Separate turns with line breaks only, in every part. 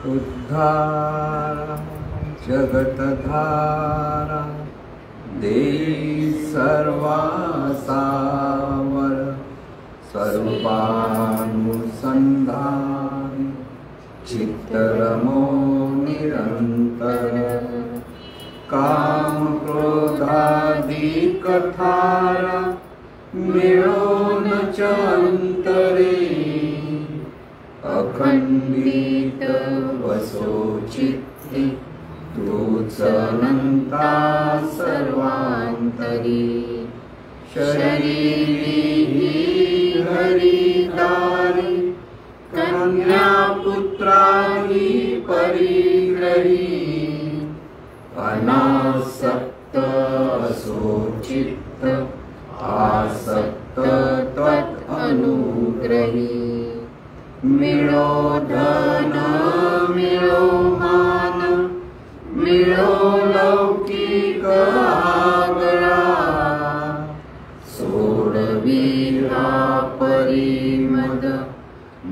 उद्धारा जगतधारा देई सर्वासावर सर्वानुसंधान चित्तरमो निरंतर काम क्रोधादिक थारा मिळून चंतरे अखंडित वसो चित्ते तूच अनंता सर्वांतरी शरीरी हरिदारी कन्या पुत्रादी परिग्रही अनासक्त असो चित्त आसक्त त्वत् अनुग्रही मिळो धन मिळो मान मिळो लौकिक आगळा सोडविला परिमद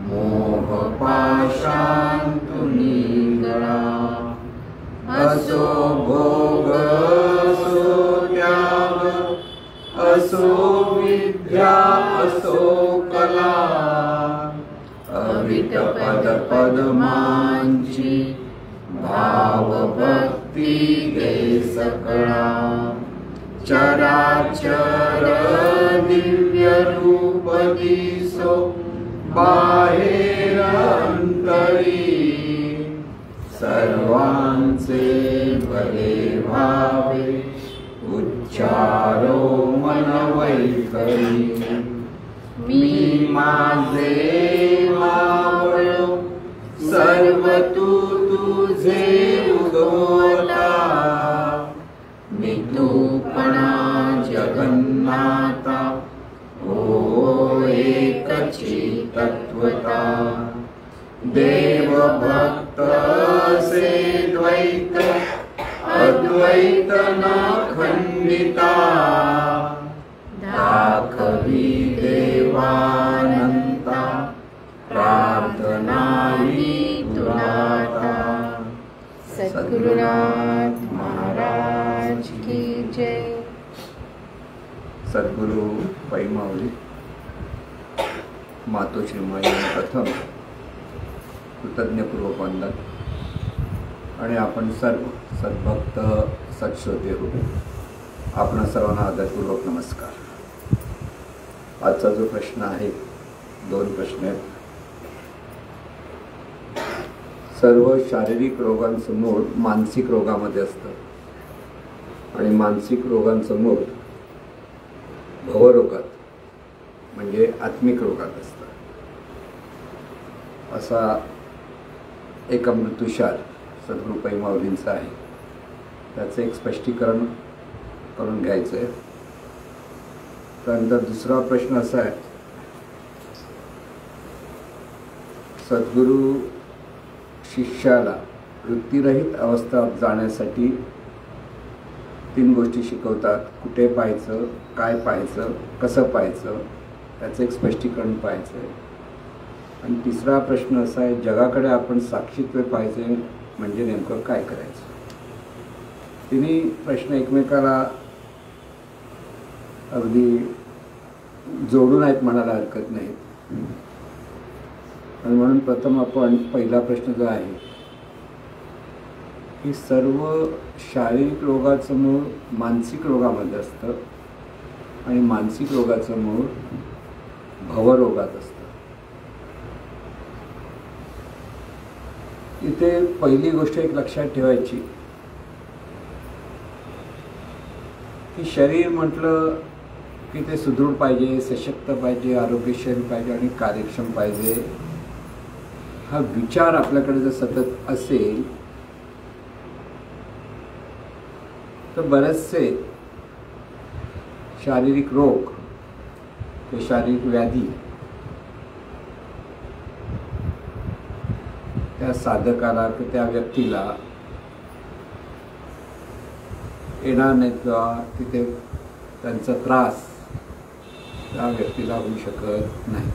मोह पाशांतुनी गळा असो भोग असो त्याग असो विद्या असो कला अविट पद पद्मांची भाव भक्ती गे सकळा चराचर दिव्य रूप दिसो बाहेर अंतरी सर्वांचे भले भावे उच्चारो मन वैखरी मी माझे मावळो सर्व तू तुझे उगवता मी तूपणा जगन्नाथा ओ एकची तत्वता देव भक्त से द्वैत अद्वैत न खंडिता दाखवी देवानंता प्रार्थनाही तुलाता।
सद्गुरुनाथ महाराज की जय।
सद्गुरु पैमावली मातोश्रीमाई प्रथम कृतज्ञपूर्वक वंदन आणि आपण सर्व सद्भक्त सत्श्रोते हो आपण सर्वांना आदरपूर्वक नमस्कार। आजचा जो प्रश्न आहे, दोन प्रश्न आहेत। सर्व शारीरिक रोगांचं मूळ मानसिक रोगामध्ये असतं आणि मानसिक रोगांचं मूळ भवरोगात म्हणजे आत्मिक रोगात असतं, असा एक अमृतुषार सद्गुरु पैमावलींचा आहे। त्याचं एक स्पष्टीकरण करून घ्यायचं आहे। त्यानंतर दुसरा प्रश्न असा आहे, सद्गुरु शिष्याला वृत्तीरहित अवस्था जाण्यासाठी 3 गोष्टी शिकवतात। कुठे पाहायचं, काय पाहायचं, कसं पाहायचं, त्याचं एक स्पष्टीकरण पाहायचं आहे। आणि तिसरा प्रश्न असा आहे, जगाकडे आपण साक्षीत्व पाहिजे म्हणजे नेमकं काय करायचं। तिन्ही प्रश्न एकमेकाला अगदी जोडून आहेत म्हणायला हरकत नाही। आणि म्हणून प्रथम आपण पहिला प्रश्न जो आहे की सर्व शारीरिक रोगाचं मूळ मानसिक रोगामध्ये असतं आणि मानसिक रोगाचं मूळ भवरोगात असतं। इथे पहिली गोष्ट एक लक्षात ठेवायची की शरीर म्हटलं की ते सुदृढ पाहिजे, सशक्त पाहिजे, आरोग्यशील पाहिजे आणि कार्यक्षम पाहिजे। हा विचार आपल्याकडे जर सतत असेल तर बरेचसे शारीरिक रोग ते शारीरिक व्याधी त्या साधकाला की त्या व्यक्तीला येणार नाहीत किंवा तिथे त्यांचा त्रास त्या व्यक्तीला होऊ शकत नाही।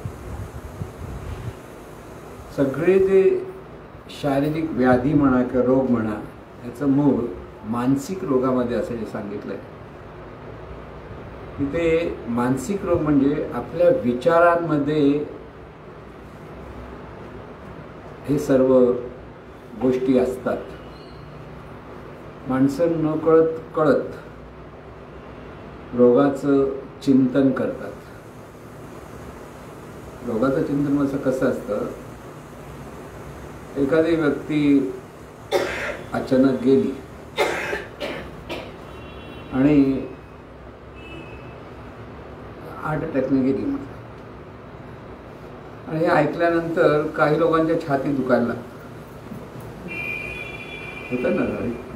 सगळे जे शारीरिक व्याधी म्हणा किंवा रोग म्हणा याचं मूळ मानसिक रोगामध्ये असं जे सांगितलं आहे. तिथे मानसिक रोग म्हणजे आपल्या विचारांमध्ये हे सर्व गोष्टी असतात. माणसं नकळत कळत रोगाचं चिंतन करतात. रोगाचं चिंतन कसं असतं, एखादी व्यक्ती अचानक गेली आणि हार्ट अटॅकने गेली म्हणा, आणि हे ऐकल्यानंतर काही लोकांच्या छाती दुखायला लागतं. होतं ना,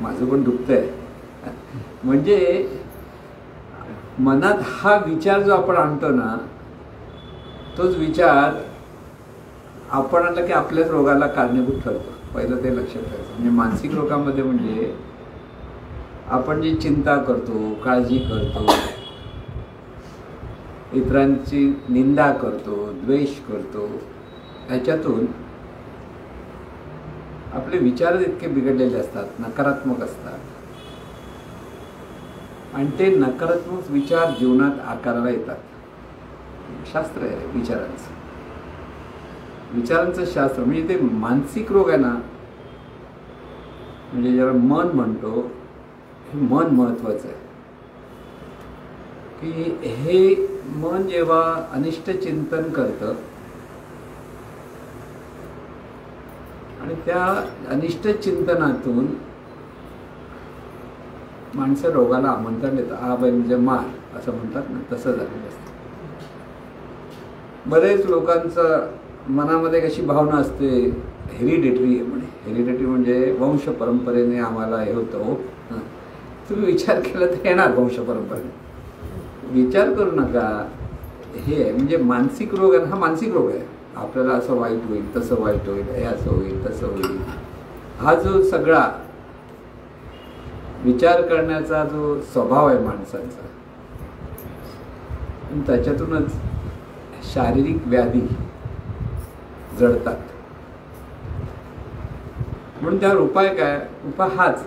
माझं पण दुखतंय. म्हणजे मनात हा विचार जो आपण आणतो ना, तोच विचार आपण आणला की आपल्याच रोगाला कारणीभूत ठरतो. पहिलं ते लक्षात ठेवायचं. म्हणजे मानसिक रोगामध्ये म्हणजे आपण जी चिंता करतो, काळजी करतो, इतरांची निंदा करतो, द्वेष करतो, ह्याच्यातून आपले विचार इतके बिघडलेले असतात, नकारात्मक असतात, आणि ते नकारात्मक विचार जीवनात आकाराला येतात. शास्त्र आहे विचारांचं, विचारांचं शास्त्र. म्हणजे ते मानसिक रोग आहे ना, म्हणजे ज्याला मन म्हणतो, हे मन महत्वाचं आहे. की हे मन जेव्हा अनिष्ट चिंतन करतं आणि त्या अनिष्ट चिंतनातून माणसं रोगाला आमंत्रण देतात. आ बाई म्हणजे मार असं म्हणतात ना, तसं झालेलं असतं. बरेच लोकांचं मनामध्ये कशी भावना असते, हेरिडेटरी म्हणे. हेरिडेटरी म्हणजे वंश परंपरेने आम्हाला हे होतं. हो, तुम्ही विचार केला तर येणार वंश परंपरेने. विचार करू नका. हे म्हणजे मानसिक रोग आहे. हा मानसिक रोग आहे. आपल्याला असं वाईट होईल, तसं वाईट होईल, हे असं होईल, तसं होईल. हा जो सगळा विचार करण्याचा जो स्वभाव आहे माणसाचा, त्याच्यातूनच शारीरिक व्याधी जडतात. म्हणून त्यावर उपाय काय? उपाय हाच,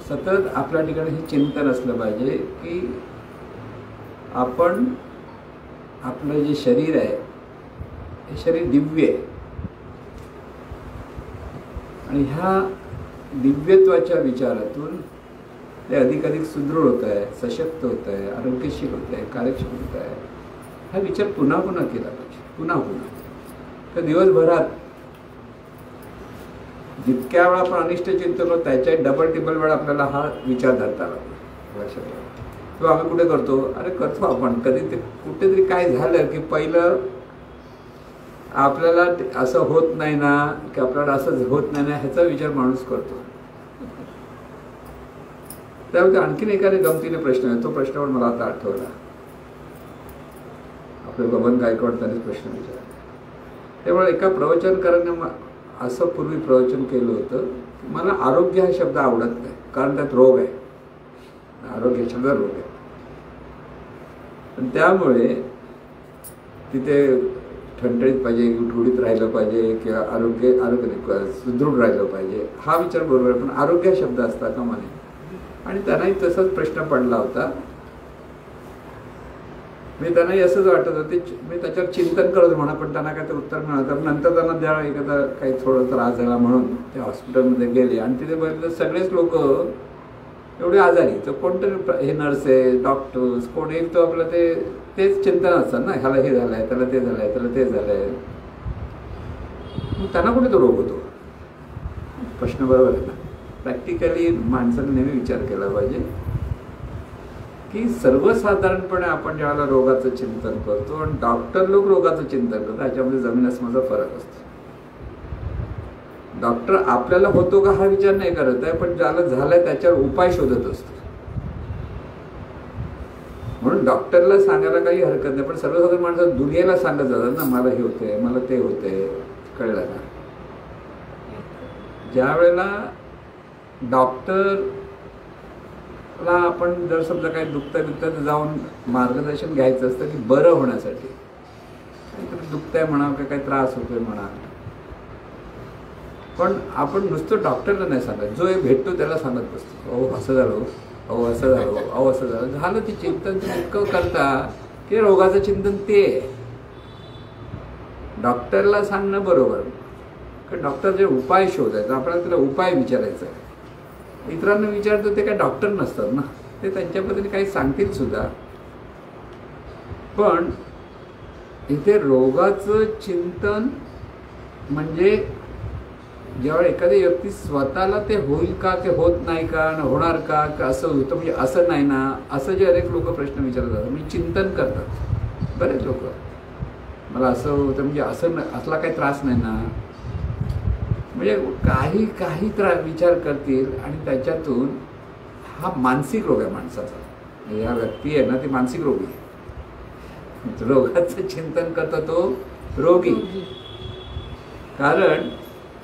सतत आपल्या ठिकाणी हे चिंतन असलं पाहिजे की आपण आपलं जे शरीर आहे हे शरीर दिव्य आहे, आणि ह्या दिव्यत्वाच्या विचारातून ते अधिक सुदृढ होत आहे, सशक्त होत आहे, आरोग्यशील होत आहे, कार्यक्षम होत आहे. हा विचार पुन्हा पुन्हा केला पाहिजे, पुन्हा पुन्हा. तर दिवसभरात जितक्या वेळा आपण अनिष्ट चिंतन होतो त्याच्या डबल टिबल वेळा आपल्याला हा विचार धरता आला लक्षात. किंवा आम्ही कुठे करतो, अरे करतो आपण कधी ते कुठेतरी काय झालं की पहिलं आपल्याला असं होत नाही ना, की आपल्याला असं होत नाही ना, ह्याचा विचार माणूस करतो. त्यामुळे आणखीन एखाद्या गमतीने प्रश्न आहे. तो प्रश्न पण मला आता आठवला. आपले बबन गायकवाड त्यांनी प्रश्न विचारला. त्यामुळे एका प्रवचनकाराने असं पूर्वी प्रवचन केलं होतं की मला आरोग्य हा शब्द आवडत नाही, कारण त्यात रोग आहे. आरोग्य शब्द रोग आहे. पण त्यामुळे तिथे ठणठणीत पाहिजे, गुटगुटीत राहिलं पाहिजे, किंवा आरोग्य सुदृढ राहिलं पाहिजे. हा विचार बरोबर आहे, पण आरोग्य शब्द असता का म्हणे. आणि त्यांनाही तसाच प्रश्न पडला होता. मी त्यांनाही असंच वाटत होते. मी त्याच्यावर चिंतन करत म्हणा, पण त्यांना काय ते उत्तर मिळालं. नंतर त्यांना ज्या एखादा काही थोडा त्रास झाला म्हणून ते हॉस्पिटलमध्ये गेले, आणि तिथे बघितलं सगळेच लोक एवढे आजारी. तर कोणतरी हे नर्सेस, डॉक्टर्स, कोण येईल तो आपलं तेच चिंतन असतं ना, ह्याला हे झालंय, त्याला ते झालंय, त्याला ते झालंय. मग त्यांना कुठे तो रोग होतो? प्रश्न बरोबर आहे ना. प्रॅक्टिकली माणसाने नेहमी विचार केला पाहिजे की सर्वसाधारणपणे आपण ज्यावेळेला रोगाचं चिंतन करतो आणि डॉक्टर लोक रोगाचं चिंतन करतो, ह्याच्यामध्ये जमीन आसमानाचा फरक असतो. डॉक्टर आपल्याला होतो का हा विचार नाही करत आहे, पण ज्याला झालंय त्याच्यावर उपाय शोधत असतो. म्हणून डॉक्टरला सांगायला काही हरकत नाही, पण सर्वसाधारण माणसं दुनियेला सांगत जातात ना, मला हे होतंय, मला ते होतंय. कळलं ना? ज्या वेळेला डॉक्टरला आपण जर समजा काही दुखतं जाऊन मार्गदर्शन घ्यायचं असतं की बरं होण्यासाठी, काहीतरी दुखतंय म्हणा, काही त्रास होतोय म्हणा, पण आपण नुसतं डॉक्टरला नाही सांगत, जो एक भेटतो त्याला सांगत बसतो, अहो असं झालं, अहो असं झालं, अहो असं झालं. झालं ते चिंतन तुम्ही इतकं करता की रोगाचं चिंतन ते आहे. डॉक्टरला सांगणं बरोबर, कारण डॉक्टर जे उपाय शोधायचा, आपल्याला त्याला उपाय विचारायचा आहे. इतरांना विचारतो ते काय डॉक्टर नसतात ना, ते त्यांच्या पद्धतीने काही सांगतील सुद्धा. पण इथे रोगाचं चिंतन म्हणजे जेव्हा एखादी व्यक्ती स्वतःला ते होईल का, की होत नाही का, होणार का, असं होतं म्हणजे असं नाही ना, असं जे अनेक लोक प्रश्न विचारतात, म्हणजे चिंतन करतात बरेच लोक, मला असं होतं म्हणजे असं असला काही त्रास नाही ना, म्हणजे काही विचार करतील आणि त्याच्यातून हा मानसिक रोग आहे माणसाचा. या व्यक्ती आहे ना ती मानसिक रोगी आहे. रोगाचं चिंतन करता तो रोगी, कारण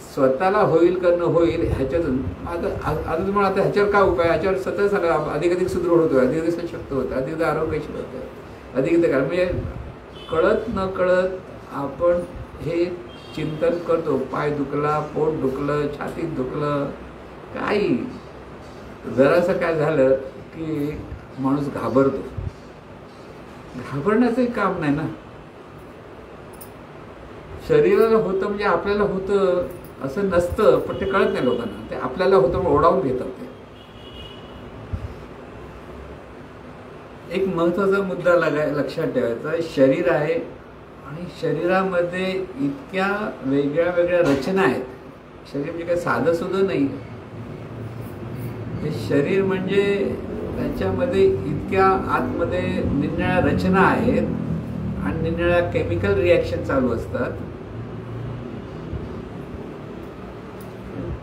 स्वतःला होईल करणं होईल ह्याच्यातून आता तुम्हाला आता ह्याच्यावर काय उपाय, ह्याच्यावर सतत सांगा, अधिक सुदृढ होतो, अधिक सशक्त होतं, अधिक आरोग्यशील होतं, अधिक काय म्हणजे कळत न कळत आपण हे चिंतन करतो. पाय दुखला, पोट दुखलं, छातीत दुखलं, काही जरासं काय झालं की माणूस घाबरतो. घाबरण्याचंही काम नाही ना, शरीराला होतं म्हणजे आपल्याला होतं असं नसतं, पण ते कळत नाही लोकांना, ते आपल्याला होतं म्हणून ओढावून घेतात ते. एक महत्त्वाचा मुद्दा लक्षात ठेवायचा, शरीर आहे आणि शरीरामध्ये इतक्या वेगळ्या वेगळ्या रचना आहेत. शरीर म्हणजे काही साधं सुद्धा नाही. हे शरीर म्हणजे त्याच्यामध्ये इतक्या आतमध्ये निरनिराळ्या रचना आहेत आणि निरनिराळ्या केमिकल रिॲक्शन चालू असतात.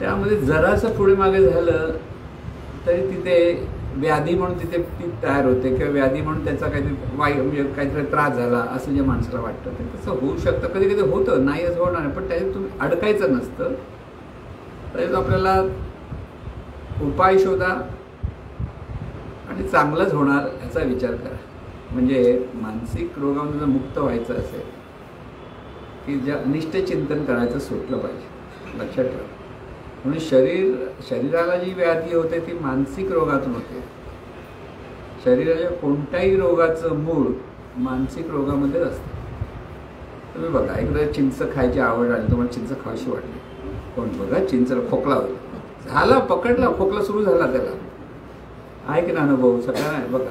त्यामध्ये जरासं पुढे मागे झालं तरी तिथे व्याधी म्हणून तिथे ती तयार होते, किंवा व्याधी म्हणून त्याचा काहीतरी म्हणजे काहीतरी त्रास झाला असं जे माणसाला वाटतं ते तसं होऊ शकतं. कधी कधी होतं, नाही असं होणार नाही, पण त्याच्यात तुम्ही अडकायचं नसतं. त्याच्यात आपल्याला उपाय शोधा आणि चांगलंच होणार याचा विचार करा. म्हणजे मानसिक रोगामधून जर मुक्त व्हायचं असेल की ज्या अनिष्ट चिंतन करायचं सुटलं पाहिजे, लक्षात ठेवा. म्हणून शरीराला जी व्याधी होते ती मानसिक रोगातून होते. शरीराच्या कोणत्याही रोगाचं मूळ मानसिक रोगामध्येच असतं. तुम्ही बघा, एकदा चिंच खायची आवड आली, तुम्हाला चिंच खावीशी वाटली, पण बघा चिंचला खोकला होईल, झाला पकडला, खोकला सुरू झाला त्याला. आहे की ना अनुभव सगळ्यांना आहे बघा,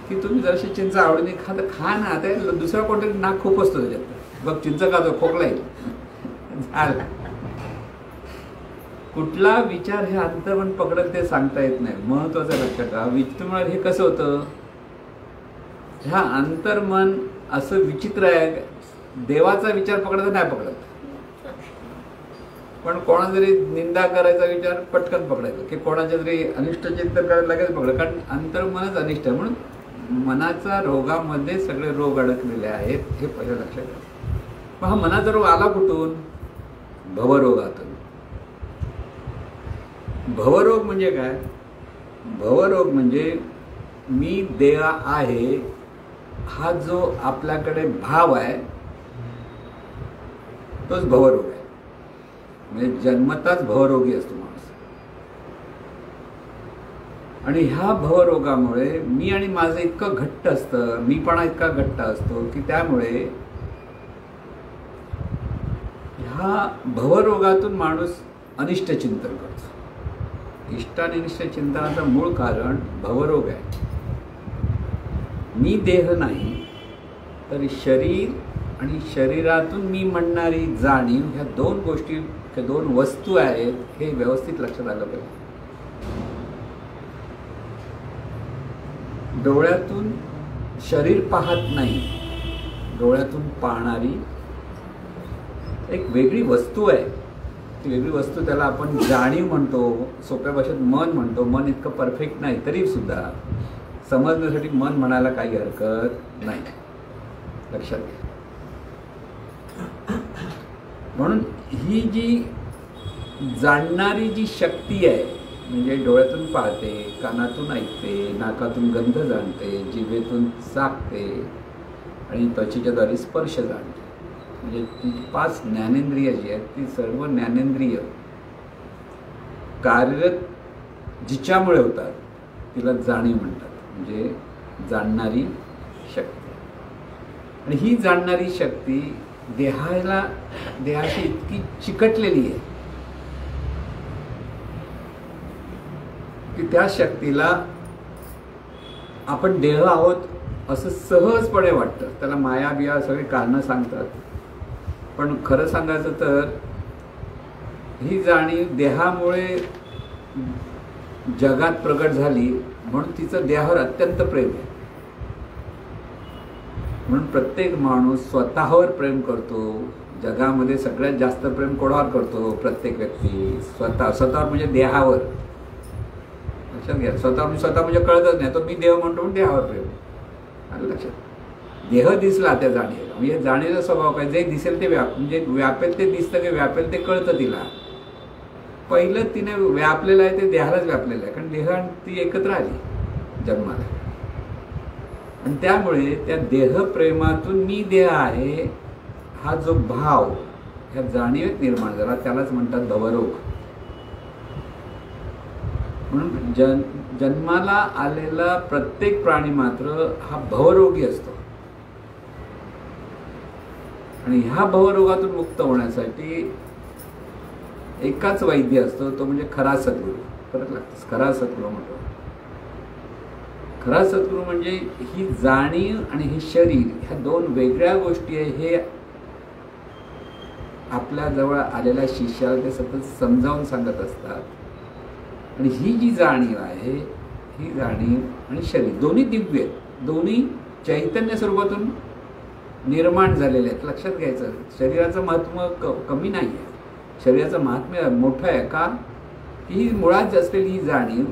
की तुम्ही जराशी चिंच आवडीने खा ना, ते दुसरा कोणतरी नाक खूप असतो त्याच्यात, बघ चिंच खातो खोकला येईल, झाला. कुठला विचार हे अंतर्मन पकडत ते सांगता येत नाही. महत्वाचं लक्षात ठेवा. तुम्हाला हे कसं होतं, ह्या अंतर्मन असं विचित्र आहे, देवाचा विचार पकडत नाही पकडत, पण कोणा जरी निंदा करायचा विचार पटकन पकडायचा, की कोणाच्या जरी अनिष्ट चिंतन करायला लगेच पकडलं, कारण अंतर्मनच अनिष्ट आहे. म्हणून मनाचा रोगामध्ये सगळे रोग अडकलेले आहेत, हे पहिलं लक्षात ठेवा. पण हा मनाचा रोग आला कुठून? भवरोगातून. भवरोग म्हणजे काय? भवरोग म्हणजे मी देह आहे हा जो आपल्याकडे भाव आहे तोच भवरोग आहे. म्हणजे जन्मताच भवरोगी असतो माणूस. आणि ह्या भवरोगामुळे मी आणि माझं इतकं घट्ट असतं, मीपणा इतका घट्ट असतो की त्यामुळे ह्या भवरोगातून माणूस अनिष्ट चिंतन करतो. इष्ट आणि अनिष्ट चिंतनाचं मूळ कारण भवरोग आहे. मी देह नाही तर शरीर आणि शरीरातून मी म्हणणारी जाणीव, ह्या दोन गोष्टी, ह्या दोन वस्तू आहेत, हे व्यवस्थित लक्षात आलं पाहिजे. डोळ्यातून शरीर पाहत नाही, डोळ्यातून पाहणारी एक वेगळी वस्तू आहे. ती वेगळी वस्तू त्याला आपण जाणीव म्हणतो, सोप्या भाषेत मन म्हणतो. मन इतकं परफेक्ट नाही तरी सुद्धा समजण्यासाठी मन म्हणायला काही हरकत नाही, लक्षात घ्या. म्हणून ही जी जाणणारी जी शक्ती आहे, म्हणजे डोळ्यातून पाहते, कानातून ऐकते, नाकातून गंध जाणते, जिभेतून चाखते आणि त्वचेच्याद्वारे स्पर्श जाणते, म्हणजे ती 5 ज्ञानेंद्रिय जी आहेत ती सर्व ज्ञानेंद्रिय कार्यरत जिच्यामुळे होतात तिला जाणीव म्हणतात, म्हणजे जाणणारी शक्ती. आणि ही जाणणारी शक्ती देहाशी इतकी चिकटलेली आहे की त्या शक्तीला आपण देह आहोत असं सहजपणे वाटतं. त्याला माया बिया सगळी कारणं सांगतात, पण खरं सांगायचं तर ही जाणीव देहामुळे जगात प्रगट झाली म्हणून तिचं देहावर अत्यंत प्रेम आहे. म्हणून प्रत्येक माणूस स्वतःवर प्रेम करतो. जगामध्ये सगळ्यात जास्त प्रेम कोणावर करतो? प्रत्येक व्यक्ती स्वतःवर म्हणजे देहावर. लक्षात घ्या, स्वतः म्हणजे कळतच नाही, तो मी देह म्हणतो म्हणून देहावर प्रेम आलं लक्षात. देह दिसला त्या जाणीवेला, म्हणजे जाणीवेचा स्वभाव काय, जे दिसेल ते म्हणजे व्यापेल ते दिसतं की व्यापेल ते कळतं तिला. पहिलं तिने व्यापलेलं आहे ते देहालाच व्यापलेलं आहे, कारण देह आणि ती एकत्र आली जन्माला. आणि त्यामुळे त्या देहप्रेमातून मी देह आहे हा जो भाव ह्या जाणीवेत निर्माण झाला त्यालाच म्हणतात भवरोग. म्हणून जन्माला आलेला प्रत्येक प्राणी मात्र हा भवरोगी असतो. आणि ह्या भवरोगातून मुक्त होण्यासाठी एकाच वैद्य असतो, तो म्हणजे खरा सद्गुरू. फरक लागतो, खरा सद्गुरू म्हणतो. खरा सद्गुरू म्हणजे ही जाणीव आणि हे शरीर ह्या दोन वेगळ्या गोष्टी आहे हे आपल्या जवळ आलेल्या शिष्याला ते सतत समजावून सांगत असतात. आणि ही जी जाणीव आहे ही जाणीव आणि शरीर दोन्ही दिव्य आहेत, दोन्ही चैतन्य स्वरूपातून निर्माण झालेले आहेत. लक्षात घ्यायचं, शरीराचं महात्म्य कमी नाही आहे, शरीराचं महात्म्य मोठं आहे. का की ही मुळात असलेली ही जाणीव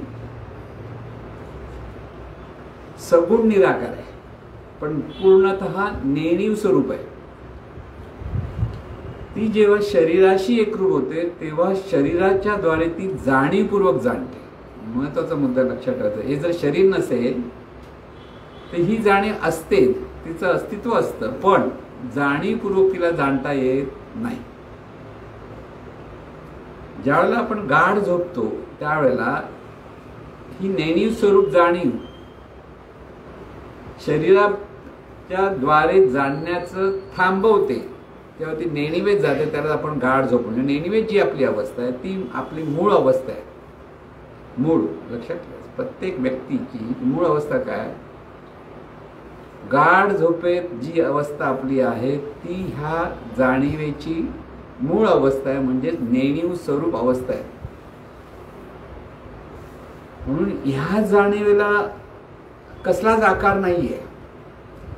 सगुण निराकार आहे, पण पूर्णतः नेणीव स्वरूप आहे. ती जेव्हा शरीराशी एकरूप होते तेव्हा शरीराच्या द्वारे ती जाणीवपूर्वक जाणते. महत्वाचा मुद्दा लक्षात ठेवायचा, हे जर शरीर नसेल तर ही जाणीव असते, तिचं अस्तित्व असतं, पण जाणीवपूर्वक तिला जाणता येत नाही. ज्यावेळेला आपण गाढ झोपतो त्यावेळेला ही नेणीव स्वरूप जाणीव शरीराच्या द्वारे जाणण्याचं थांबवते, तेव्हा ती नेणिवेत जाते, त्याला आपण गाढ झोप म्हणजे नेणिवेत जी आपली अवस्था आहे ती आपली मूळ अवस्था आहे. मूळ लक्षात ठेवा, प्रत्येक व्यक्तीची मूळ अवस्था काय, गाढ झोपेत जी अवस्था आपली आहे ती ह्या जाणीवेची मूळ अवस्था आहे, म्हणजे नेणीव स्वरूप अवस्था आहे. म्हणून ह्या जाणीवेला कसलाच आकार नाहीये,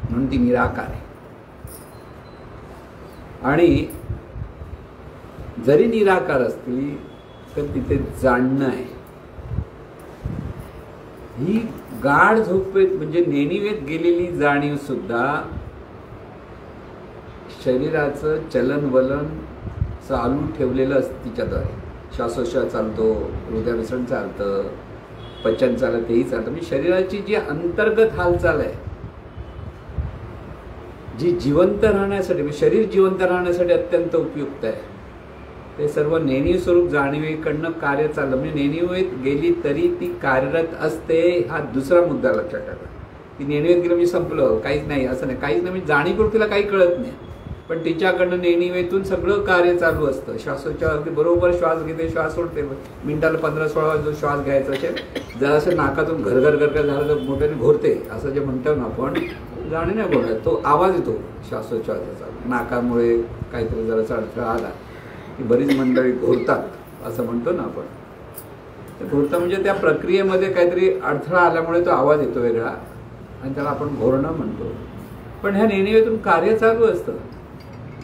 म्हणून ती निराकार आहे. आणि जरी निराकार असली तर तिथे जाणणं आहे. ही गाढ झोपेत म्हणजे नेणिवेत गेलेली जाणीव सुद्धा शरीराचं चलनवलन चालू ठेवलेलं असतं तिच्याद्वारे. श्वासोश्वास चालतो, हृदयविसरण चालतं, पचन चालतं, तेही चालतं. म्हणजे शरीराची जी अंतर्गत हालचाल आहे जी जिवंत राहण्यासाठी, म्हणजे शरीर जिवंत राहण्यासाठी अत्यंत उपयुक्त आहे, ते सर्व नेणीव स्वरूप जाणीवेकडनं कार्य चाललं. म्हणजे नेणीवेत गेली तरी ती कार्यरत असते, हा दुसरा मुद्दा लक्षात ठेवा. ती नेणीवेत गेलं म्हणजे संपलं, काहीच नाही असं नाही, काहीच नाही म्हणजे जाणीवपूर्वक तिला काही कळत नाही, पण तिच्याकडनं नेणीवेतून सगळं कार्य चालू असतं. श्वासोच्छवास अगदी बरोबर श्वास घेते, श्वास सोडते, मिनिटाला 15-16 जो श्वास घ्यायचा असेल, जरासं नाकातून घरघर घरघर झालं तर मोठ्याने घोरते, असं जे म्हणतो ना आपण, जाणे नाही बोलत, तो आवाज येतो श्वासोच्छवासाचा. नाकामुळे काहीतरी जरा अडथळा आला की बरीच मंडळी घोरतात असं म्हणतो ना आपण. ते घोरतं म्हणजे त्या प्रक्रियेमध्ये काहीतरी अडथळा आल्यामुळे तो आवाज येतो वेगळा, आणि त्याला आपण घोरणं म्हणतो. पण ह्या नेणिवेतून कार्य चालू असतं.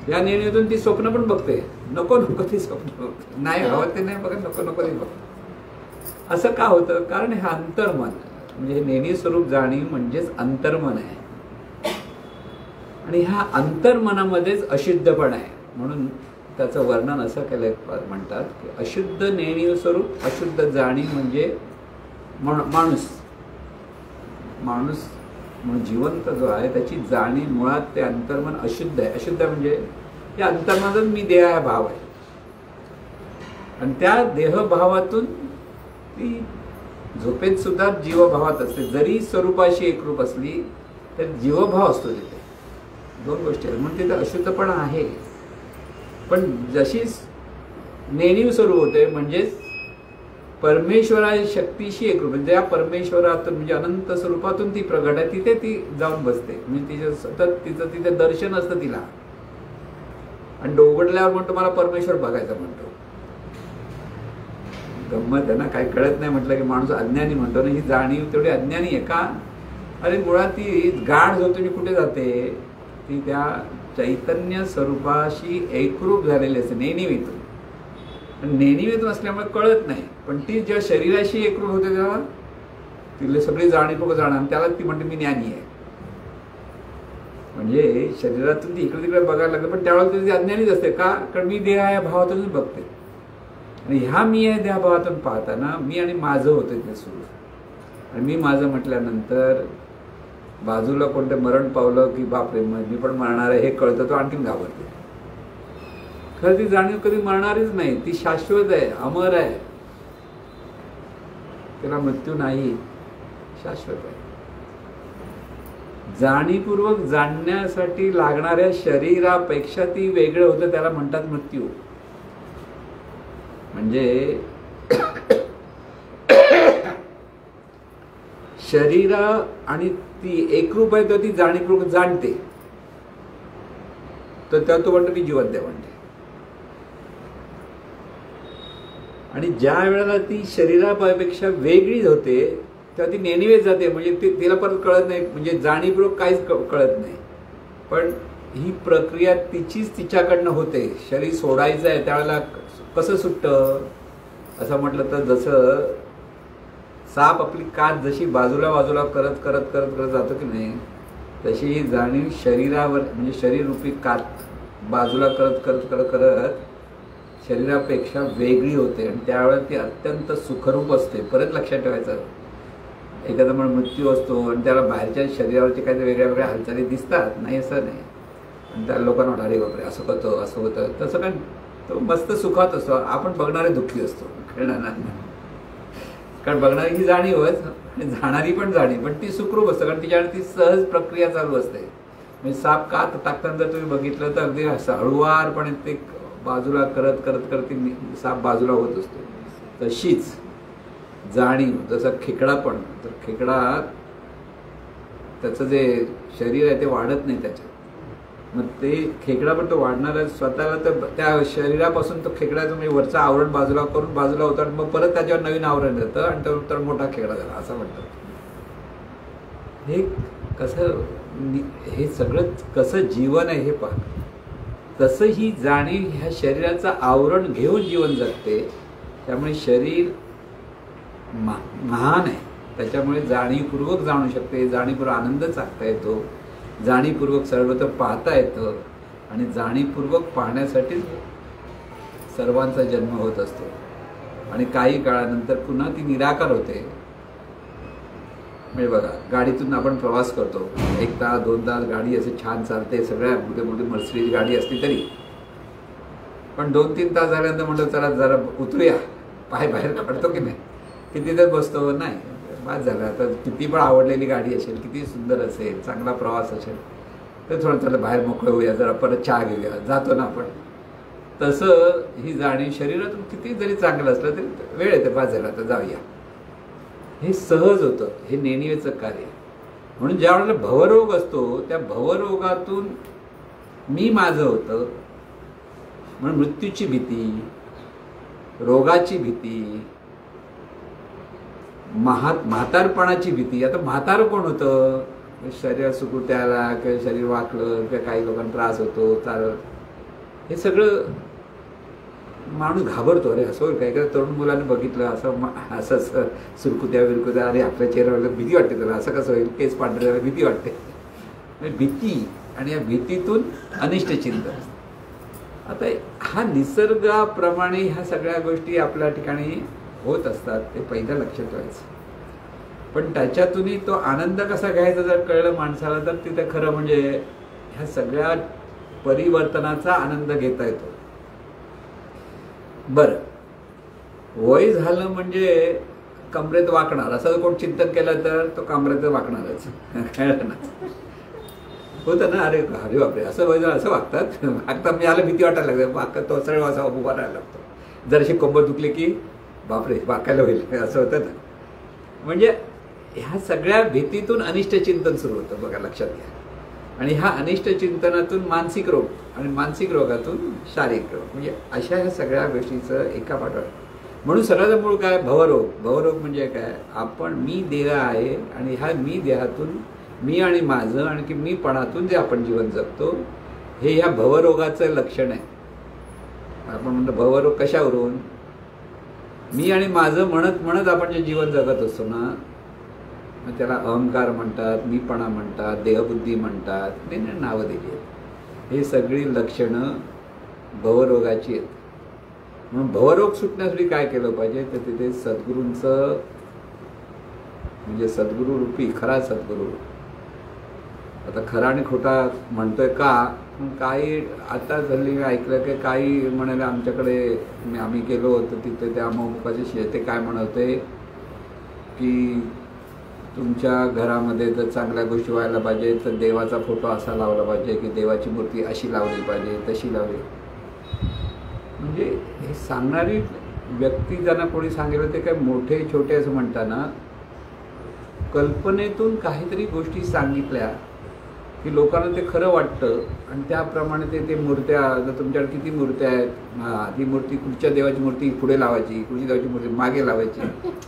या नेणीवेतून ती स्वप्न पण बघते, नको नको ती स्वप्न बघते, नाही हवं ते नाही बघत, नको नको ती बघते. असं का होतं? कारण हे अंतर्मन, म्हणजे हे नेणीव स्वरूप जाणीव म्हणजेच अंतर्मन आहे. आणि ह्या अंतर्मनामध्येच अशुद्धपण आहे. म्हणून त्याचं वर्णन असं केलं म्हणतात की अशुद्ध नेणीव स्वरूप अशुद्ध जाणीव म्हणजे माणूस म्हणून जिवंत जो आहे त्याची जाणीव मुळात ते अंतर्मन अशुद्ध आहे. अशुद्ध म्हणजे या अंतर्मनातच मी देह हा भाव आहे. आणि त्या देहभावातून ती झोपेत सुद्धा जीवभावात असते. जरी स्वरूपाशी एकरूप असली तर जीवभाव असतो तिथे. दोन गोष्टी आहेत. म्हणून तिथे अशुद्धपणा आहे. पण जशी नेणीव स्वरूप होते म्हणजेच परमेश्वराच्या शक्तीशी एकरूप, म्हणजे त्या परमेश्वरातून म्हणजे अनंत स्वरूपातून ती प्रगट आहे, तिथे ती जाऊन बसते. म्हणजे तिचं सतत तिचं तिथे दर्शन असतं तिला. आणि उघडल्यावर म्हणतो मला परमेश्वर बघायचा म्हणतो. गंमत आहे ना, काही कळत नाही म्हटलं की माणूस अज्ञानी म्हणतो ना. ही जाणीव तेवढी अज्ञानी आहे का? अरे मुळात ती गाढ झोपेने कुठे जाते? ती त्या चैतन्य स्वरूपाशी एकरूप झालेली असते नेणीवीतून. नेणीवीतून असल्यामुळे कळत नाही. पण ती जेव्हा शरीराशी एकरूप होते तेव्हा तिला सगळी जाणीव जाणार. त्याला ती म्हणते मी ज्ञानी आहे. म्हणजे शरीरातून ती इकडे तिकडे बघायला लागते, पण त्यावेळेला ती अज्ञानीच असते. का? कारण मी देह या भावातून बघते. आणि ह्या मी आहे त्या भावातून पाहताना मी आणि माझं होतं ते सुरू. आणि मी माझं म्हटल्यानंतर बाजूला कोणतं मरण पावलं की बापरे मी पण मरणार आहे हे कळतं, तो आणखीन घाबरते. खरं ती जाणीव कधी मरणारीच नाही. ती शाश्वत आहे, अमर आहे. त्याला मृत्यू नाही, शाश्वत आहे. जाणीवपूर्वक जाणण्यासाठी लागणाऱ्या शरीरापेक्षा ती वेगळं होतं, त्याला म्हणतात मृत्यू. म्हणजे शरीर आणि ती एकरूप आहे, तर ती जाणीवपूर्वक जाणते. तर त्या तो म्हणतो की जिवंत आहे म्हणते. आणि ज्या वेळेला ती शरीरापेक्षा वेगळी होते तेव्हा ती नेणीवेच जाते. म्हणजे तिला परत कळत नाही, म्हणजे जाणीवपूर्वक काहीच कळत नाही. पण ही प्रक्रिया तिचीच तिच्याकडनं होते. शरीर सोडायचं आहे त्यावेळेला कसं सुटतं असं म्हटलं तर जसं साप आपली कात जशी बाजूला बाजूला करत करत करत करत जातो की नाही, तशी ही जाणीव शरीरावर म्हणजे शरीररूपी कात बाजूला करत करत करत करत शरीरापेक्षा वेगळी होते. आणि त्यावेळेला ती अत्यंत सुखरूप असते. परत लक्षात ठेवायचं, एखादा म्हणून मृत्यू असतो आणि त्याला बाहेरच्या शरीरावरती काही वेगळ्या वेगळ्या हालचाली दिसतात, नाही असं नाही. आणि त्या लोकांना वाटतं अरे बापरे असं होतं असं होतं, तसं काय. तो मस्त सुखात असतो. आपण बघणारे दुःखी असतो, कळणार नाही. कारण बघणारी ही जाणीवच आणि जाणारी पण जाणीव, पण ती सुखरूप असतं. कारण तिच्याकडे ती सहज प्रक्रिया चालू असते. म्हणजे साप कात टाकताना जर तुम्ही बघितलं तर अगदी हळूवारपणे ते बाजूला करत करत करत साप बाजूला होत असतो. तशीच जाणीव, जसं खेकडा पण, तर खेकडा त्याचं जे शरीर आहे ते वाढत नाही त्याच्यात. मग ते खेकडा पण तो वाढणारा स्वतःला, तर त्या शरीरापासून तो खेकड्याचं म्हणजे वरचं आवरण बाजूला करून बाजूला होतं आणि मग परत त्याच्यावर नवीन आवरण येतं आणि तर मोठा खेकडा झाला असं म्हणतात. हे कसं, हे सगळं कसं जीवन आहे हे पहा. तसं ही जाणीव ह्या शरीराचं आवरण घेऊन जीवन जगते. त्यामुळे शरीर महान आहे. त्याच्यामुळे जाणीवपूर्वक जाणू शकते, जाणीवपूर्वक आनंद चाकता येतो, जाणीवपूर्वक सर्वत्र पाहता येतं. आणि जाणीवपूर्वक पाहण्यासाठीच सर्वांचा जन्म होत असतो. आणि काही काळानंतर पुन्हा ती निराकार होते. म्हणजे बघा, गाडीतून आपण प्रवास करतो, 1 तास 2 तास गाडी असे छान चालते, सगळ्या मोठे मोठी मर्सिडीज गाडी असली तरी, पण 2-3 तास झाल्यानंतर म्हणतो चला जरा उतरूया, पाय बाहेर काढतो की नाही, किती तर बसतो नाही, बाद झाला. आता किती पण आवडलेली गाडी असेल, किती सुंदर असेल, चांगला प्रवास असेल, तर थोडं थोडं बाहेर मोकळं होऊया, जरा परत चहा घेऊया, जातो ना आपण. तसं ही जाणीव शरीरातून किती जरी चांगलं असलं तरी वेळ येते, बाद झाला तर जाऊया, हे सहज होतं. हे नेणिवेचं कार्य. म्हणून ज्या वेळेला भवरोग असतो त्या भवरोगातून मी माझं होतं. म्हणून मृत्यूची भीती, रोगाची भीती, म्हातारपणाची भीती. आता म्हातारं कोण होतं? शरीर सुकुत्याला किंवा शरीर वाकलं किंवा काही लोकांना त्रास होतो, चालत, हे सगळं माणूस घाबरतो. अरे असं होईल काय? तरुण मुलांनी बघितलं असं असं सुरकुत्या बिरकुत्या, अरे आपल्या चेहऱ्यावर भीती वाटते त्याला, असं कसं होईल, केस पांढऱ्याला भीती वाटते. भीती, आणि या भीतीतून अनिष्ट चिंतन. आता हा निसर्गाप्रमाणे ह्या सगळ्या गोष्टी आपल्या ठिकाणी होत असतात, ते पहिलं लक्षात ठेवायचं. पण त्याच्यातूनही तो आनंद कसा घ्यायचा जर कळलं माणसाला, तर तिथे खरं म्हणजे ह्या सगळ्या परिवर्तनाचा आनंद घेता येतो. बरं, वय झालं म्हणजे कमरेत वाकणार असं कोण चिंतन केलं तर तो कमरेत वाकणारच. कळलं ना, होतं ना. अरे अरे बापरे, असं वय झालं असं वागतात. वागतात म्हणजे आला भीती वाटायला लागते. वागतात तो सरळ असा उभा राहायला लागतो. जराशी कंबर दुखली की बापरे वाकायला होईल असं होतं ना. म्हणजे ह्या सगळ्या भीतीतून अनिष्ट चिंतन सुरू होतं बघा, लक्षात घ्या. आणि ह्या अनिष्ट चिंतनातून मानसिक रोग आणि मानसिक रोगातून शारीरिक रोग, म्हणजे अशा ह्या सगळ्या गोष्टीचं एका पाठोपाठ. म्हणून सगळ्याचं मूळ काय? भवरोग. भवरोग म्हणजे काय? आपण मी देह आहे आणि ह्या मी देहातून मी आणि माझं आणखी मीपणातून जे आपण जीवन जगतो हे ह्या भवरोगाचं लक्षण आहे. आपण म्हणतो भवरोग कशावरून? मी आणि माझं म्हणत म्हणत आपण जे जीवन जगत असतो ना, मग त्याला अहंकार म्हणतात, मीपणा म्हणतात, देहबुद्धी म्हणतात, ते नावं दिली आहेत. हे सगळी लक्षणं भवरोगाची आहेत. म्हणून भवरोग सुटण्यासाठी काय केलं पाहिजे तर तिथे सद्गुरूंचं, म्हणजे सद्गुरू रूपी खरा सद्गुरू. आता खरा आणि खोटा म्हणतोय का? काही आता झाली ऐकलं की काही म्हणाले आमच्याकडे आम्ही गेलो होतो तिथे त्या अमुकाचे ते काय म्हणते की तुमच्या घरामध्ये जर चांगल्या गोष्टी व्हायला पाहिजे तर देवाचा फोटो असा लावला पाहिजे की देवाची मूर्ती अशी लावली पाहिजे तशी लावली. म्हणजे हे सांगणारी व्यक्ती ज्यांना कोणी सांगितलं ते काय मोठे छोटे असं म्हणताना कल्पनेतून काहीतरी गोष्टी सांगितल्या की लोकांना ते खरं वाटतं आणि त्याप्रमाणे ते मूर्त्या, जर तुमच्याकडे किती मूर्त्या आहेत, ती मूर्ती कुठच्या देवाची मूर्ती पुढे लावायची, कुठची देवाची मूर्ती मागे लावायची.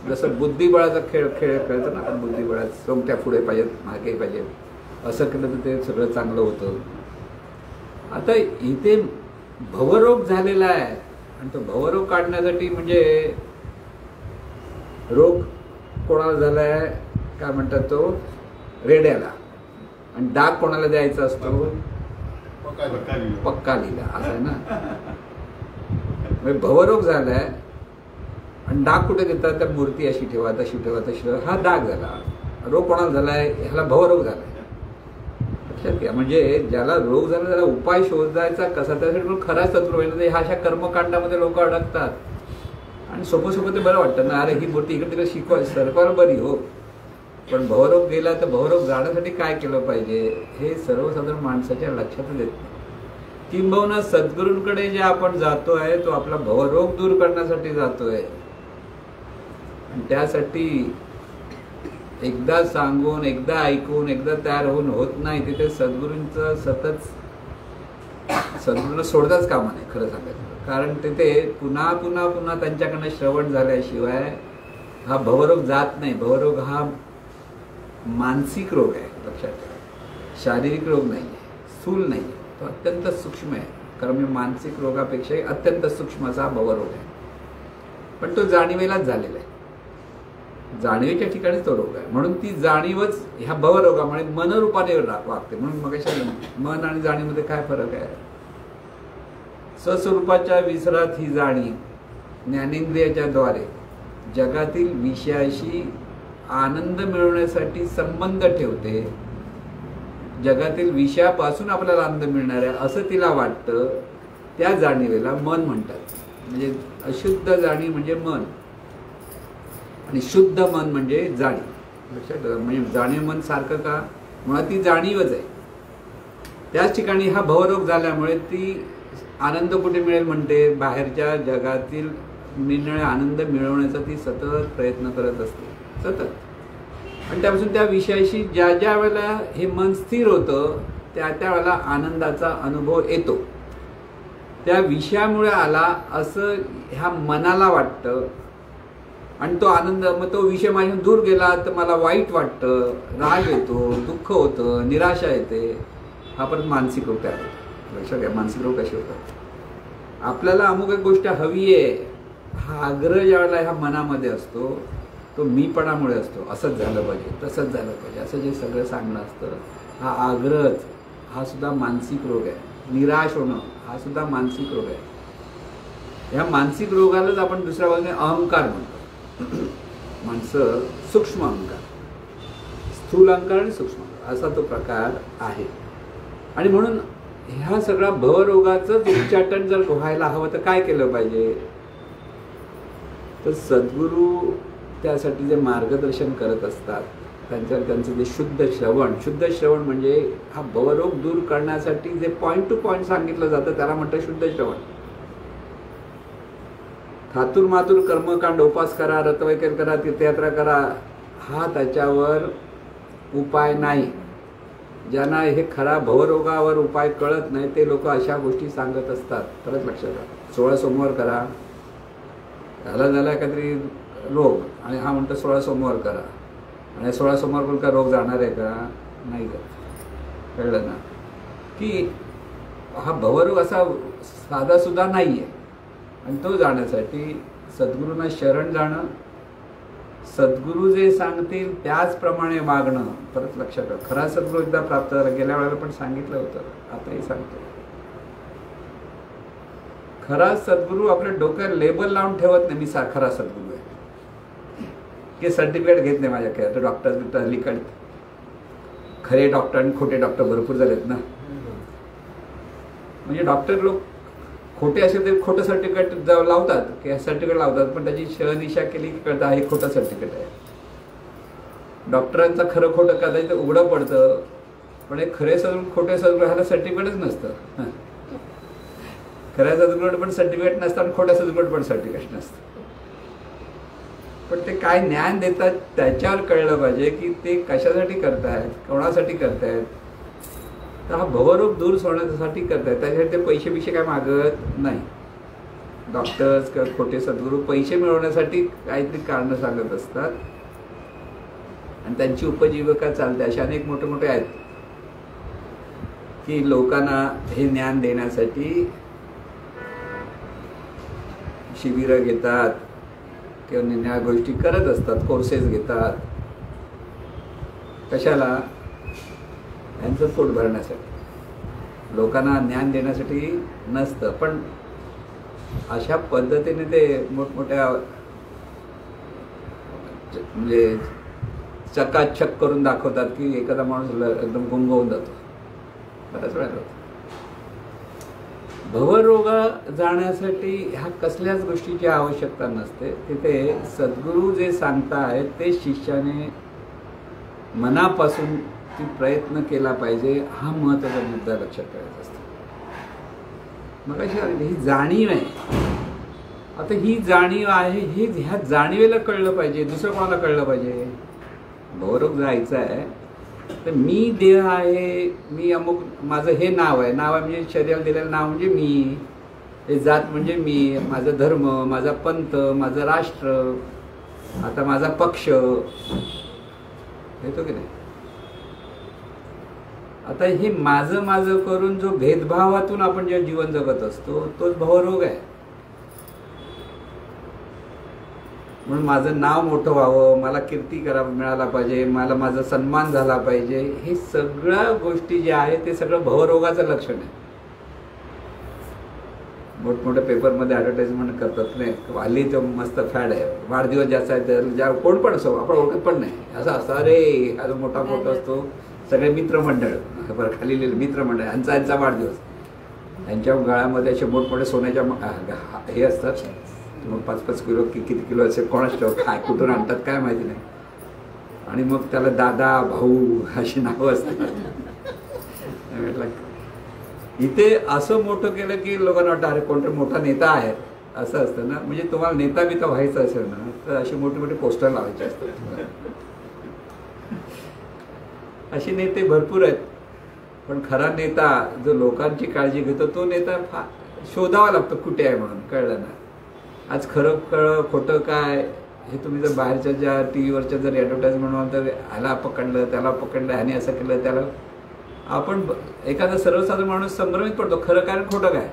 जसं बुद्धिबळाचा खेळ खेळतो ना आपण, बुद्धिबळात सोंगट्या पुढे पाहिजेत मागे पाहिजेत, असं केलं तर ते सगळं चांगलं होतं. आता इथे भवरोग झालेला आहे आणि तो भवरोग काढण्यासाठी म्हणजे रोग कोणाला झाला आहे काय म्हणतात तो? रेड्याला. आणि डाग कोणाला द्यायचा असतो? पक्कालीला. असं आहे ना. म्हणजे भवरोग झालाय आणि डाग कुठे देतात? त्या मूर्ती अशी ठेवा तशी ठेवा तशी ठेवा, हा डाग झाला. रोग कोणाला झालाय? ह्याला भवरोग झालाय. लक्षात घ्या. म्हणजे ज्याला रोग झाला त्याला उपाय शोधायचा कसा, त्यासाठी खराच तत्व ह्या अशा कर्मकांडामध्ये लोक अडकतात. आणि सोपं सोपं ते बरं वाटतं ना, अरे ही मूर्ती इकडे तिकडे शिकवायची सरकार बरी हो, पण भवरोग गेला तर भवरोग जाण्यासाठी काय केलं पाहिजे हे सर्वसाधारण माणसाच्या लक्षातच येत नाही. किंबहुना सद्गुरूंकडे जे आपण जातोय तो आपला भवरोग दूर करण्यासाठी जातोय. त्यासाठी एकदा सांगून एकदा ऐकून एकदा तयार होऊन होत नाही. तिथे सद्गुरूंचं सतत सद्गुरूंना सोडताच कामा नाही खरं सांगायचं. कारण तिथे पुन्हा पुन्हा पुन्हा त्यांच्याकडनं श्रवण झाल्याशिवाय हा भवरोग जात नाही. भवरोग हा मानसिक रोग आहे, लक्षात ठेवा. शारीरिक रोग नाही आहे, स्थूल नाही आहे, तो अत्यंत सूक्ष्म आहे. कारण मी मानसिक रोगापेक्षाही अत्यंत सूक्ष्म असा भवरोग आहे. पण तो जाणीवेलाच झालेला आहे. जाणीवेच्या ठिकाणी तो रोग आहे. म्हणून ती जाणीवच ह्या भवरोगामुळे मनरूपाने वागते. म्हणून मग मन आणि जाणीवमध्ये काय फरक आहे? स्वस्वरूपाच्या विसरात ही जाणीव ज्ञानेंद्रियाच्या द्वारे जगातील विषयाशी आनंद मिळवण्यासाठी संबंध ठेवते. जगातील विषयापासून आपल्याला आनंद मिळणार आहे असं तिला वाटतं. त्या जाणीवेला मन म्हणतात. म्हणजे अशुद्ध जाणीव म्हणजे मन आणि शुद्ध मन म्हणजे जाणीव. लक्षात ठेवा. म्हणजे जाणीव मन सारखं का? मुळात ती जाणीवच आहे. त्याच ठिकाणी हा भवरोग झाल्यामुळे ती आनंद कुठे मिळेल म्हणते? बाहेरच्या जगातील निरनिराळे आनंद मिळवण्याचा ती सतत प्रयत्न करत असते, सतत. आणि त्यापासून त्या विषयाशी ज्या ज्या वेळेला हे मन स्थिर होतं त्या वेळेला आनंदाचा अनुभव येतो. त्या विषयामुळे आला असं ह्या मनाला वाटतं आणि तो आनंद, मग तो विषय माझ्यातून दूर गेला तर मला वाईट वाटतं, राग येतो, दुःख होतं, निराशा येते. हा परत मानसिक रोग तयार होतो. लक्षात घ्या. मानसिक रोग कसे होतात? आपल्याला अमुक एक गोष्ट हवी आहे हा आग्रह ज्या वेळेला ह्या मनामध्ये असतो तो मीपणामुळे असतो. असंच झालं पाहिजे, तसंच झालं पाहिजे असं जे सगळं सांगणं असतं, हा आग्रहच हा सुद्धा मानसिक रोग आहे. निराश होणं हा सुद्धा मानसिक रोग आहे. ह्या मानसिक रोगालाच आपण दुसऱ्या बाजूने अहंकार म्हणतो. माणसं सूक्ष्म अहंकार, स्थूल अहंकार आणि सूक्ष्म अहंकार असा तो प्रकार आहे. आणि म्हणून ह्या सगळ्या भवरोगाचं उच्चाटन जर व्हायला हवं तर काय केलं पाहिजे? तर सद्गुरू त्यासाठी जे मार्गदर्शन करत असतात त्यांचं जे शुद्ध श्रवण म्हणजे हा भवरोग दूर करण्यासाठी जे पॉईंट टू पॉईंट सांगितलं जातं त्याला म्हणतं शुद्ध श्रवण. थातूर मातूर कर्मकांड, उपास करा, रतवैकल करा, तीर्थयात्रा करा, हा त्याच्यावर उपाय नाही. ज्यांना हे खरा भवरोगावर उपाय कळत नाही ते लोक अशा गोष्टी सांगत असतात. परत लक्षात घ्या, 16 सोमवार करा, झाला एखादी रोग आणि हा म्हणतो 16 सोमवार करा, आणि 16 सोमवार पण का रोग जाणार आहे का? नाही का? कळलं ना की हा भवरोग असा साधा सुद्धा नाही आहे. आणि तो जाण्यासाठी सद्गुरूंना शरण जाणं, सद्गुरू जे सांगतील त्याचप्रमाणे वागणं. परत लक्षात ठेवा, खरा सद्गुरू एकदा प्राप्त झाला, गेल्या वेळेला पण सांगितलं होतं, आताही सांगतो. खरा सद्गुरू आपल्या डोक्यात लेबल लावून ठेवत नाही, मी खरा सद्गुरू आहे, की सर्टिफिकेट घेत नाही माझ्याकडे. डॉक्टर लिखण, खरे डॉक्टर आणि खोटे डॉक्टर भरपूर झालेत ना. म्हणजे डॉक्टर लोक खोटे असेल तर खोटं सर्टिफिकेट लावतात, की सर्टिफिकेट लावतात, पण त्याची शहनिशा केली की कळतं हे खोटं सर्टिफिकेट आहे. डॉक्टरांचं खरं खोटं कदाचित उघडं पडतं, पण हे खरे सद्गुरू खोटे सद्गुरू ह्याला सर्टिफिकेटच नसतं. खऱ्या सद्गुरूकडे पण सर्टिफिकेट नसतं आणि खोट्या सद्गुरूकडे पण सर्टिफिकेट नसतं. पण ते काय ज्ञान देतात त्याच्यावर कळलं पाहिजे की ते कशासाठी करतायत, कोणासाठी करतायत. तर हा भवरोग दूर होण्यासाठी करतायत, त्याच्यासाठी ते पैसे काय मागत नाही. डॉक्टर्स किंवा खोटे सद्गुरू पैसे मिळवण्यासाठी काहीतरी कारणं सांगत असतात आणि त्यांची उपजीविका चालते. असे अनेक मोठे मोठे आहेत की लोकांना हे ज्ञान देण्यासाठी शिबिरं घेतात किंवा निन्या गोष्टी करत असतात, कोर्सेस घेतात. कशाला? यांचं पोट भरण्यासाठी, लोकांना ज्ञान देण्यासाठी नसतं. पण अशा पद्धतीने ते मोठमोठ्या म्हणजे चकाचक करून दाखवतात की एखादा माणूस एकदम गुंग होऊन जातो. बऱ्याच वेळा होतं. भवरोग जाण्यासाठी ह्या कसल्याच गोष्टीची आवश्यकता नसते. तिथे सद्गुरू जे सांगतायत ते शिष्याने मनापासून ती प्रयत्न केला पाहिजे, हा महत्त्वाचा मुद्दा लक्षात ठेवायचा असतो. मग अशी ही जाणीव आहे. आता ही जाणीव आहे, हे ह्या जाणीवेला कळलं पाहिजे, दुसरं कोणाला कळलं पाहिजे. भवरोग जायचं आहे तर मी देह आहे, मी अमुक, माझं हे नाव आहे म्हणजे शरीराला दिलेलं नाव म्हणजे मी, हे जात म्हणजे मी, माझा धर्म, माझा पंथ, माझं राष्ट्र, आता माझा पक्ष, येतो की नाही. आता हे माझं करून जो भेदभावातून आपण जे जीवन जगत असतो तोच भवरोग आहे. म्हणून माझं नाव मोठं व्हावं, मला कीर्ती मिळाला पाहिजे, मला माझा सन्मान झाला पाहिजे, हे सगळ्या गोष्टी ज्या आहेत ते सगळं भवरोगाचं लक्षण आहे. मोठमोठ्या पेपरमध्ये ॲडव्हर्टाइजमेंट करतात नाही, हल्ली तो मस्त फॅड आहे, वाढदिवस ज्याचा आहे तर ज्या कोण पण असो आपण ओळखत पण नाही, असं असतं. अरे हा जो मोठा फोटो असतो, सगळे मित्रमंडळ, बरं खाली लिहिलं मित्रमंडळ, यांचा वाढदिवस, यांच्या गळ्यामध्ये असे मोठमोठे सोन्याच्या हे असतात, मग 5-5 किलो किती किलो असे कोणाच ठेव, काय कुठून आणतात काय माहिती नाही. आणि मग त्याला दादा, भाऊ अशी नावं असतात. म्हटलं इथे असं मोठं केलं की लोकांना वाटतं अरे कोणतरी मोठा नेता आहे असं असतं ना. म्हणजे तुम्हाला नेता बिता व्हायचं असेल ना तर अशी मोठी मोठी पोस्टर लावायचे असतात. असे नेते भरपूर आहेत, पण खरा नेता जो लोकांची काळजी घेतो तो नेता शोधावा लागतो कुठे आहे म्हणून. कळलं ना. आज खरं खोटं काय हे तुम्ही जर बाहेरच्या ज्या टी व्हीवरच्या जर ॲडव्हर्टाइजमेंट म्हणाल तर ह्याला पकडलं, त्याला पकडलं, ह्याने असं केलं, त्याला आपण एखादा सर्वसाधारण माणूस संभ्रमित पडतो. खरं काय खोटं काय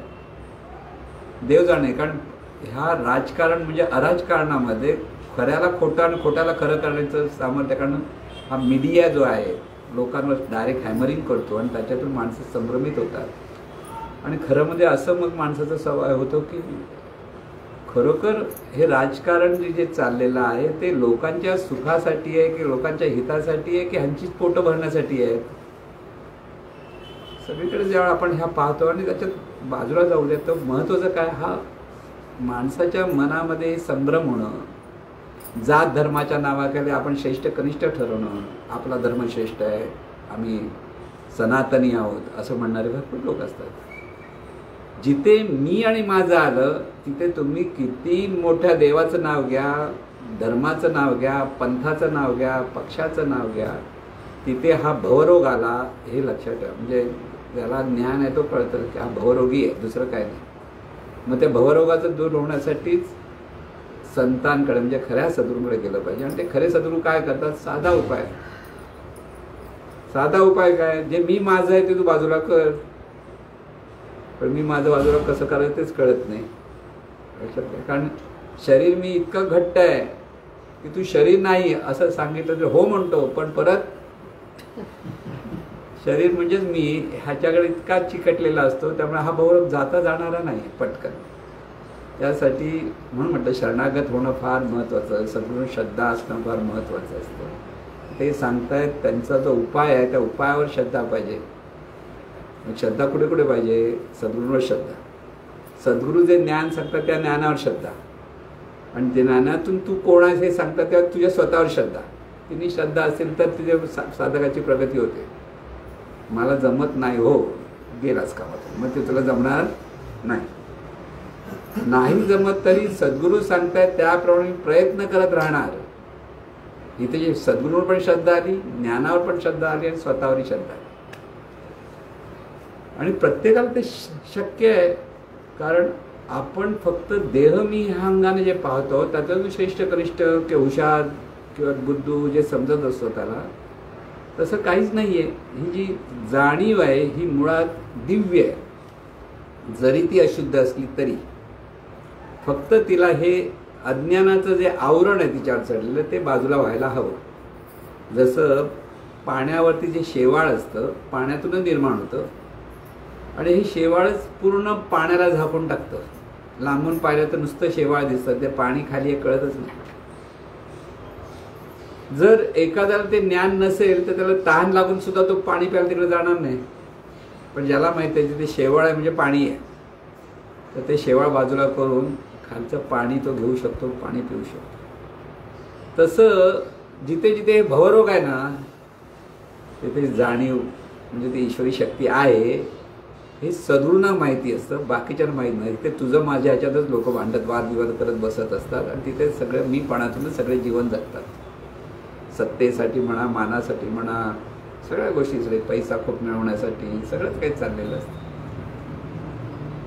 देव जाणे. कारण ह्या राजकारण म्हणजे अराजकारणामध्ये खऱ्याला खोटं आणि खोट्याला खरं करण्याचं सामर्थ्य, कारण हा मीडिया जो आहे लोकांवर डायरेक्ट हॅमरिंग करतो आणि त्याच्यातून माणसं संभ्रमित होतात. आणि खरं म्हणजे असं मग माणसाचा सवय होतो की खरोखर हे राजकारण जे चाललेलं आहे ते लोकांच्या सुखासाठी आहे की लोकांच्या हितासाठी आहे की ह्यांचीच पोटं भरण्यासाठी आहे. सगळीकडे जेव्हा आपण ह्या पाहतो आणि त्याच्यात बाजूला जाऊ द्या, तर महत्त्वाचं काय, हा माणसाच्या मनामध्ये संभ्रम होणं, जात धर्माच्या नावाखाली आपण श्रेष्ठ कनिष्ठ ठरवणं, आपला धर्म श्रेष्ठ आहे, आम्ही सनातनी आहोत असं म्हणणारे भरपूर लोक असतात. जिथे मी आणि माझं आलं तिथे तुम्ही किती मोठ्या देवाचं नाव घ्या, धर्माचं नाव घ्या, पंथाचं नाव घ्या, पक्षाचं नाव घ्या, तिथे हा भवरोग आला हे लक्षात ठेवा. म्हणजे ज्याला ज्ञान आहे तो कळतं की हा भवरोगी आहे, दुसरं काय नाही. मग त्या भवरोगाचं दूर होण्यासाठीच संतांकडे म्हणजे खऱ्या सद्गुरूकडे गेलं पाहिजे. आणि ते खरे सद्गुरू काय करतात, साधा उपाय. साधा उपाय काय, जे मी माझं आहे ते तू बाजूला कर. पण मी माझं बाजूला कसं करायचं तेच कळत नाही. कारण शरीर मी इतकं घट्ट आहे की तू शरीर नाही असं सांगितलं तर हो म्हणतो, पण परत शरीर म्हणजेच मी ह्याच्याकडे इतका चिकटलेला असतो, त्यामुळे हा भवरोग जाता जाणारा नाही पटकन. त्यासाठी म्हणून म्हटलं शरणागत होणं फार महत्त्वाचं, सद्गुरू श्रद्धा असणं फार महत्त्वाचं असतं. ते सांगतायत त्यांचा जो उपाय आहे त्या उपायावर श्रद्धा पाहिजे. श्रद्धा कुठे कुठे पाहिजे, सद्गुरूवर श्रद्धा. सद्गुरू जे ज्ञान सांगतात त्या ज्ञानावर श्रद्धा, आणि ते ज्ञानातून तू कोण आहेस हे सांगतात तेव्हा तुझ्या स्वतःवर श्रद्धा. तिने श्रद्धा असेल तर तुझ्या साधकाची प्रगती होते. मला जमत नाही, हो गेलाच कामातून, मग ते तुला जमणार नाही. नाही जमत तरी सद्गुरू सांगतायत त्याप्रमाणे प्रयत्न करत राहणार. इथे जे सद्गुरूवर पण श्रद्धा आली, ज्ञानावर पण श्रद्धा आली आणि स्वतःवरही श्रद्धा आली. आणि प्रत्येकाला ते शक्य आहे, कारण आपण फक्त देह मी ह्या अंगाने जे पाहतो त्यातलं श्रेष्ठ कनिष्ठ किंवा हुशार किंवा बुद्धू जे समजत असतो त्याला तसं काहीच नाही आहे. ही जी जाणीव आहे ही मुळात दिव्य आहे, जरी ती अशुद्ध असली तरी. फक्त तिला हे अज्ञानाचं जे आवरण आहे तिच्यावर चढलेलं ते बाजूला व्हायला हवं. जसं पाण्यावरती जे शेवाळ असतं पाण्यातूनच निर्माण होतं, आणि हे शेवाळच पूर्ण पाण्याला झाकून टाकतं. लांबून पाहिलं तर नुसतं शेवाळ दिसतं, ते पाणी खाली आहे कळतच नाही. जर एखाद्याला ते ज्ञान नसेल तर त्याला तहान लागून सुद्धा तो पाणी प्यायला तिकडे जाणार नाही. पण ज्याला माहिती आहे ते शेवाळ आहे म्हणजे पाणी आहे, तर ते शेवाळ बाजूला करून खालचं पाणी तो घेऊ शकतो, पाणी पिऊ शकतो. तसं जिथे जिथे भवरोग आहे ना तिथे जाणीव म्हणजे ती ईश्वरी शक्ती आहे हे सद्गुरूंना माहिती असतं, बाकीच्यांना माहीत नाही. ते तुझं माझ्या ह्याच्यातच लोक भांडत वादविवाद करत बसत असतात आणि तिथे सगळं मी पणातूनच सगळे जीवन जगतात. सत्तेसाठी म्हणा, मानासाठी म्हणा, सगळ्या गोष्टी पैसा खूप मिळवण्यासाठी सगळंच काही चाललेलं असतं.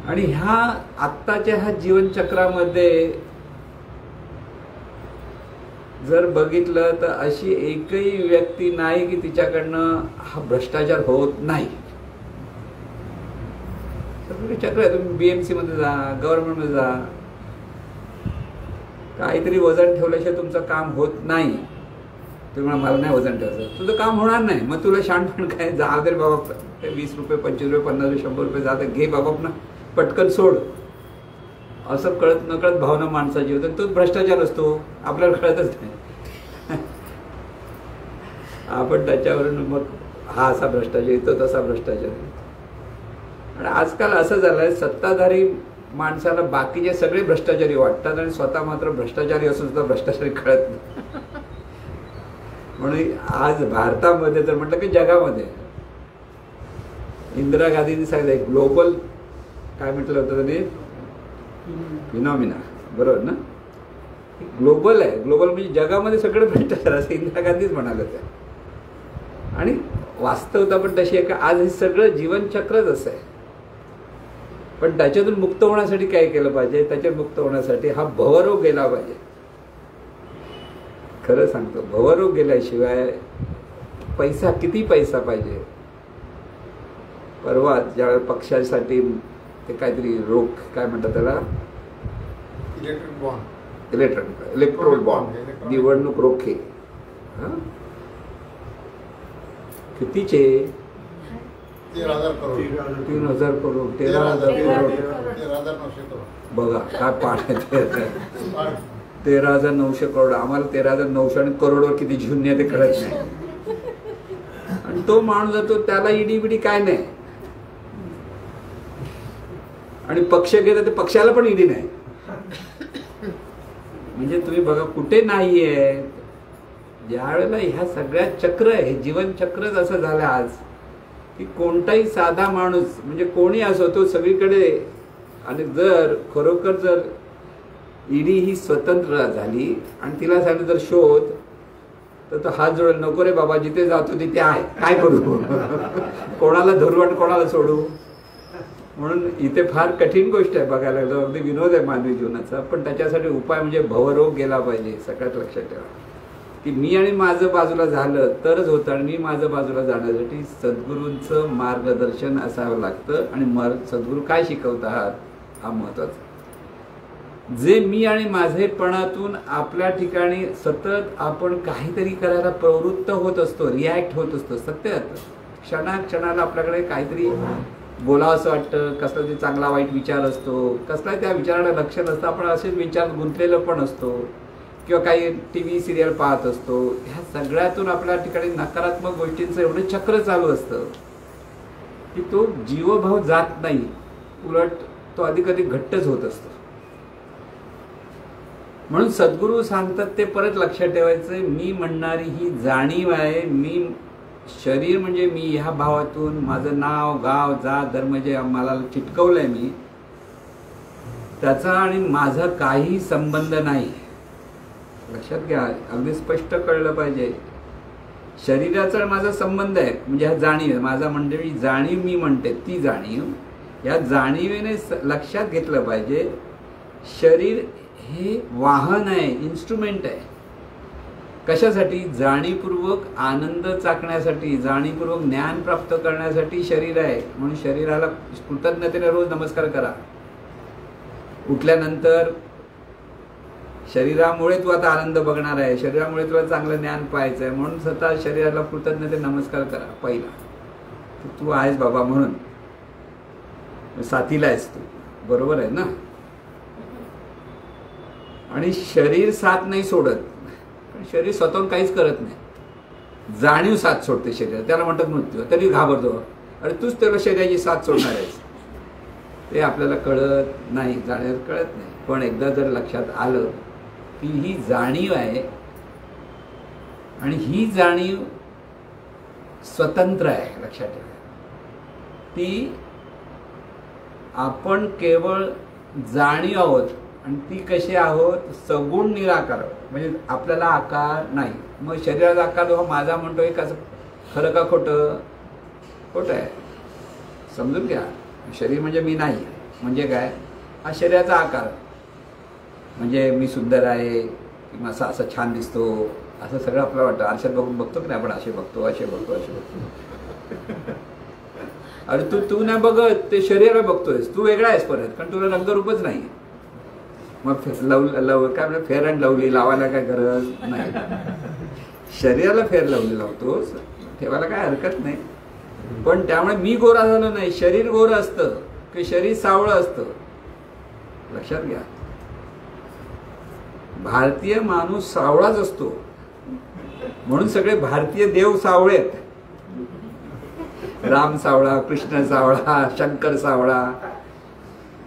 आणि ह्या आत्ताच्या ह्या जीवनचक्रामध्ये जर बघितलं तर अशी एकही व्यक्ती नाही की तिच्याकडनं हा भ्रष्टाचार होत नाही. सगळे चक्र आहे. तुम्ही BMC मध्ये जा, गव्हर्नमेंटमध्ये जा, काहीतरी वजन ठेवल्याशिवाय तुमचं काम होत नाही. तुम्ही मला नाही वजन ठेवायचं, तुझं काम होणार नाही. मग तुला शहाणपण काय, जा दे बाबा, 20 रुपये 25 रुपये 50 रुपये 100 रुपये जा घे बाबा ना, पटकन सोड, असं कळत नकळत भावना माणसाची होते. तोच भ्रष्टाचार असतो, आपल्याला कळतच नाही. आपण त्याच्यावरून मग हा असा भ्रष्टाचार येतो, तसा भ्रष्टाचार. आणि आजकाल असं झालंय, सत्ताधारी माणसाला बाकीचे सगळे भ्रष्टाचारी वाटतात आणि स्वतः मात्र भ्रष्टाचारी असून सुद्धा भ्रष्टाचारी कळत नाही. म्हणून आज भारतामध्ये तर म्हटलं की जगामध्ये इंदिरा गांधींनी सांगितलं ग्लोबल काय म्हटलं होतं त्याने, फिनॉमिना, बरोबर ना? ग्लोबल आहे. ग्लोबल म्हणजे जगामध्ये सगळं भ्रष्टाचार असं इंदिरा गांधीच म्हणाले त्या. आणि वास्तवता पण तशी आहे का आज हे सगळं जीवनचक्रच असं आहे. पण त्याच्यातून मुक्त होण्यासाठी काय केलं पाहिजे, त्याच्यात मुक्त होण्यासाठी हा भवरोग गेला पाहिजे. खरं सांगतो, भवरोग गेल्याशिवाय पैसा, किती पैसा पाहिजे. परवा ज्यावेळेला पक्षासाठी ते काहीतरी रोख काय म्हणतात त्याला, इलेक्ट्रोल बॉन्ड, निवडणूक रोखे, कितीचे
13,000 करोड,
3,000 करोड, 13,000 करोड. बघा काय पाठ, 13,900 करोड. आम्हाला 13,900 आणि करोडवर किती शून्य ते कळत नाही. आणि तो माणूस जातो, त्याला ईडी बिडी काय नाही, आणि पक्ष घेतात ते पक्षाला पण ईडी नाही. म्हणजे तुम्ही बघा कुठे नाहीये. ज्या वेळेला ह्या सगळ्या चक्र आहे, जीवन चक्रच असं झालं आज की कोणताही साधा माणूस म्हणजे कोणी असो तो सगळीकडे. आणि जर खरोखर जर ईडी ही स्वतंत्र झाली आणि तिला सांगितलं जर शोध, तर तो हात जोडेल, नको रे बाबा, जिथे जातो तिथे आहे, काय करू, कोणाला धरू आणि कोणाला सोडू. म्हणून इथे फार कठीण गोष्ट आहे बघायला लागलं. अगदी विनोद आहे मानवी जीवनाचा, पण त्याच्यासाठी उपाय म्हणजे भवरोग गेला पाहिजे. सगळ्यात लक्षात ठेवा की मी आणि माझं बाजूला झालं तरच होतं, आणि मी माझं बाजूला जाण्यासाठी सद्गुरूंचं मार्गदर्शन असावं लागतं. आणि सद्गुरू काय शिकवतात हा महत्वाचा. जे मी आणि माझेपणातून आपल्या ठिकाणी सतत आपण काहीतरी करायला प्रवृत्त होत असतो, रिॲक्ट होत असतो. सतत क्षणाक्षणाला आपल्याकडे काहीतरी बोलावं असं वाटतं, कसला तरी चांगला वाईट विचार असतो, कसला त्या विचाराला लक्ष नसतं, आपण असेच विचार गुंतलेलं पण असतो, किंवा काही TV सिरियल पाहत असतो. ह्या सगळ्यातून आपल्या ठिकाणी नकारात्मक गोष्टींचं एवढं चक्र चालू असतं की तो जीवभाव जात नाही, उलट तो अधिक अधिक घट्टच होत असतो. म्हणून सद्गुरू सांगतात ते परत लक्षात ठेवायचं, मी म्हणणारी ही जाणीव आहे. मी शरीर म्हणजे मी ह्या भावातून माझं नाव गाव जात धर्म जे मला चिटकवलंय मी, त्याचा आणि माझा काही संबंध नाही. लक्षात घ्या, अगदी स्पष्ट कळलं पाहिजे. शरीराचा माझा संबंध आहे म्हणजे हा जाणीव आहे माझा, म्हणजे मी जाणीव मी म्हणते ती जाणीव. या जाणीवेने लक्षात घेतलं पाहिजे शरीर हे वाहन आहे, इन्स्ट्रुमेंट आहे. कशासाठी? जाणीवपूर्वक आनंद चाकण्यासाठी, जाणीवपूर्वक ज्ञान प्राप्त करण्यासाठी शरीर आहे. म्हणून शरीराला कृतज्ञतेने रोज नमस्कार करा. उठल्यानंतर शरीरामुळे तू आता आनंद बघणार आहे, शरीरामुळे तुला चांगलं ज्ञान पाहायचं आहे, म्हणून स्वतः शरीराला कृतज्ञतेने नमस्कार करा पहिला. तू आहेस बाबा म्हणून, साथीला आहेस तू, बरोबर आहे ना. आणि शरीर साथ नाही सोडत, पण शरीर स्वतःहून काहीच करत नाही. जाणीव साथ सोडते शरीर, त्याला म्हणतात मृत्यू. तरी घाबरतो, अरे तूच त्याला शरीराची साथ सोडणार आहेस. ते आपल्याला कळत नाही, जाणीव कळत नाही. पण एकदा जर लक्षात आलं की ही जाणीव आहे आणि ही जाणीव स्वतंत्र आहे, लक्षात ठेवा. ती आपण केवळ जाणीव आहोत आणि ती कशी आहोत? सगुण निराकार, म्हणजे आपल्याला आकार नाही. मग शरीराचा आकार जो माझा म्हणतोय कसं, खरं का खोटं? खोटं आहे. समजून घ्या, शरीर म्हणजे मी नाही. म्हणजे काय? हा शरीराचा आकार, म्हणजे मी सुंदर आहे, किंवा असं छान दिसतो, असं सगळं आपल्याला वाटतं. आरशात बघून बघतो की नाही आपण, असे बघतो असे बघतो असे बघतो. अरे तू नाही बघत, ते शरीराला बघतोयस. तू वेगळा आहेस परत, कारण तुला रंगरूपच नाही. मग काय म्हणजे फेअर अँड लवली लावायला काय गरज नाही. शरीराला फेअर लवली लावतोस, ठेवायला काय हरकत नाही. पण त्यामुळे मी गोरा झालो नाही, शरीर गोरं असतं की शरीर सावळं असतं, लक्षात घ्या. भारतीय माणूस सावळाच असतो, म्हणून सगळे भारतीय देव सावळे आहेत. राम सावळा, कृष्ण सावळा, शंकर सावळा,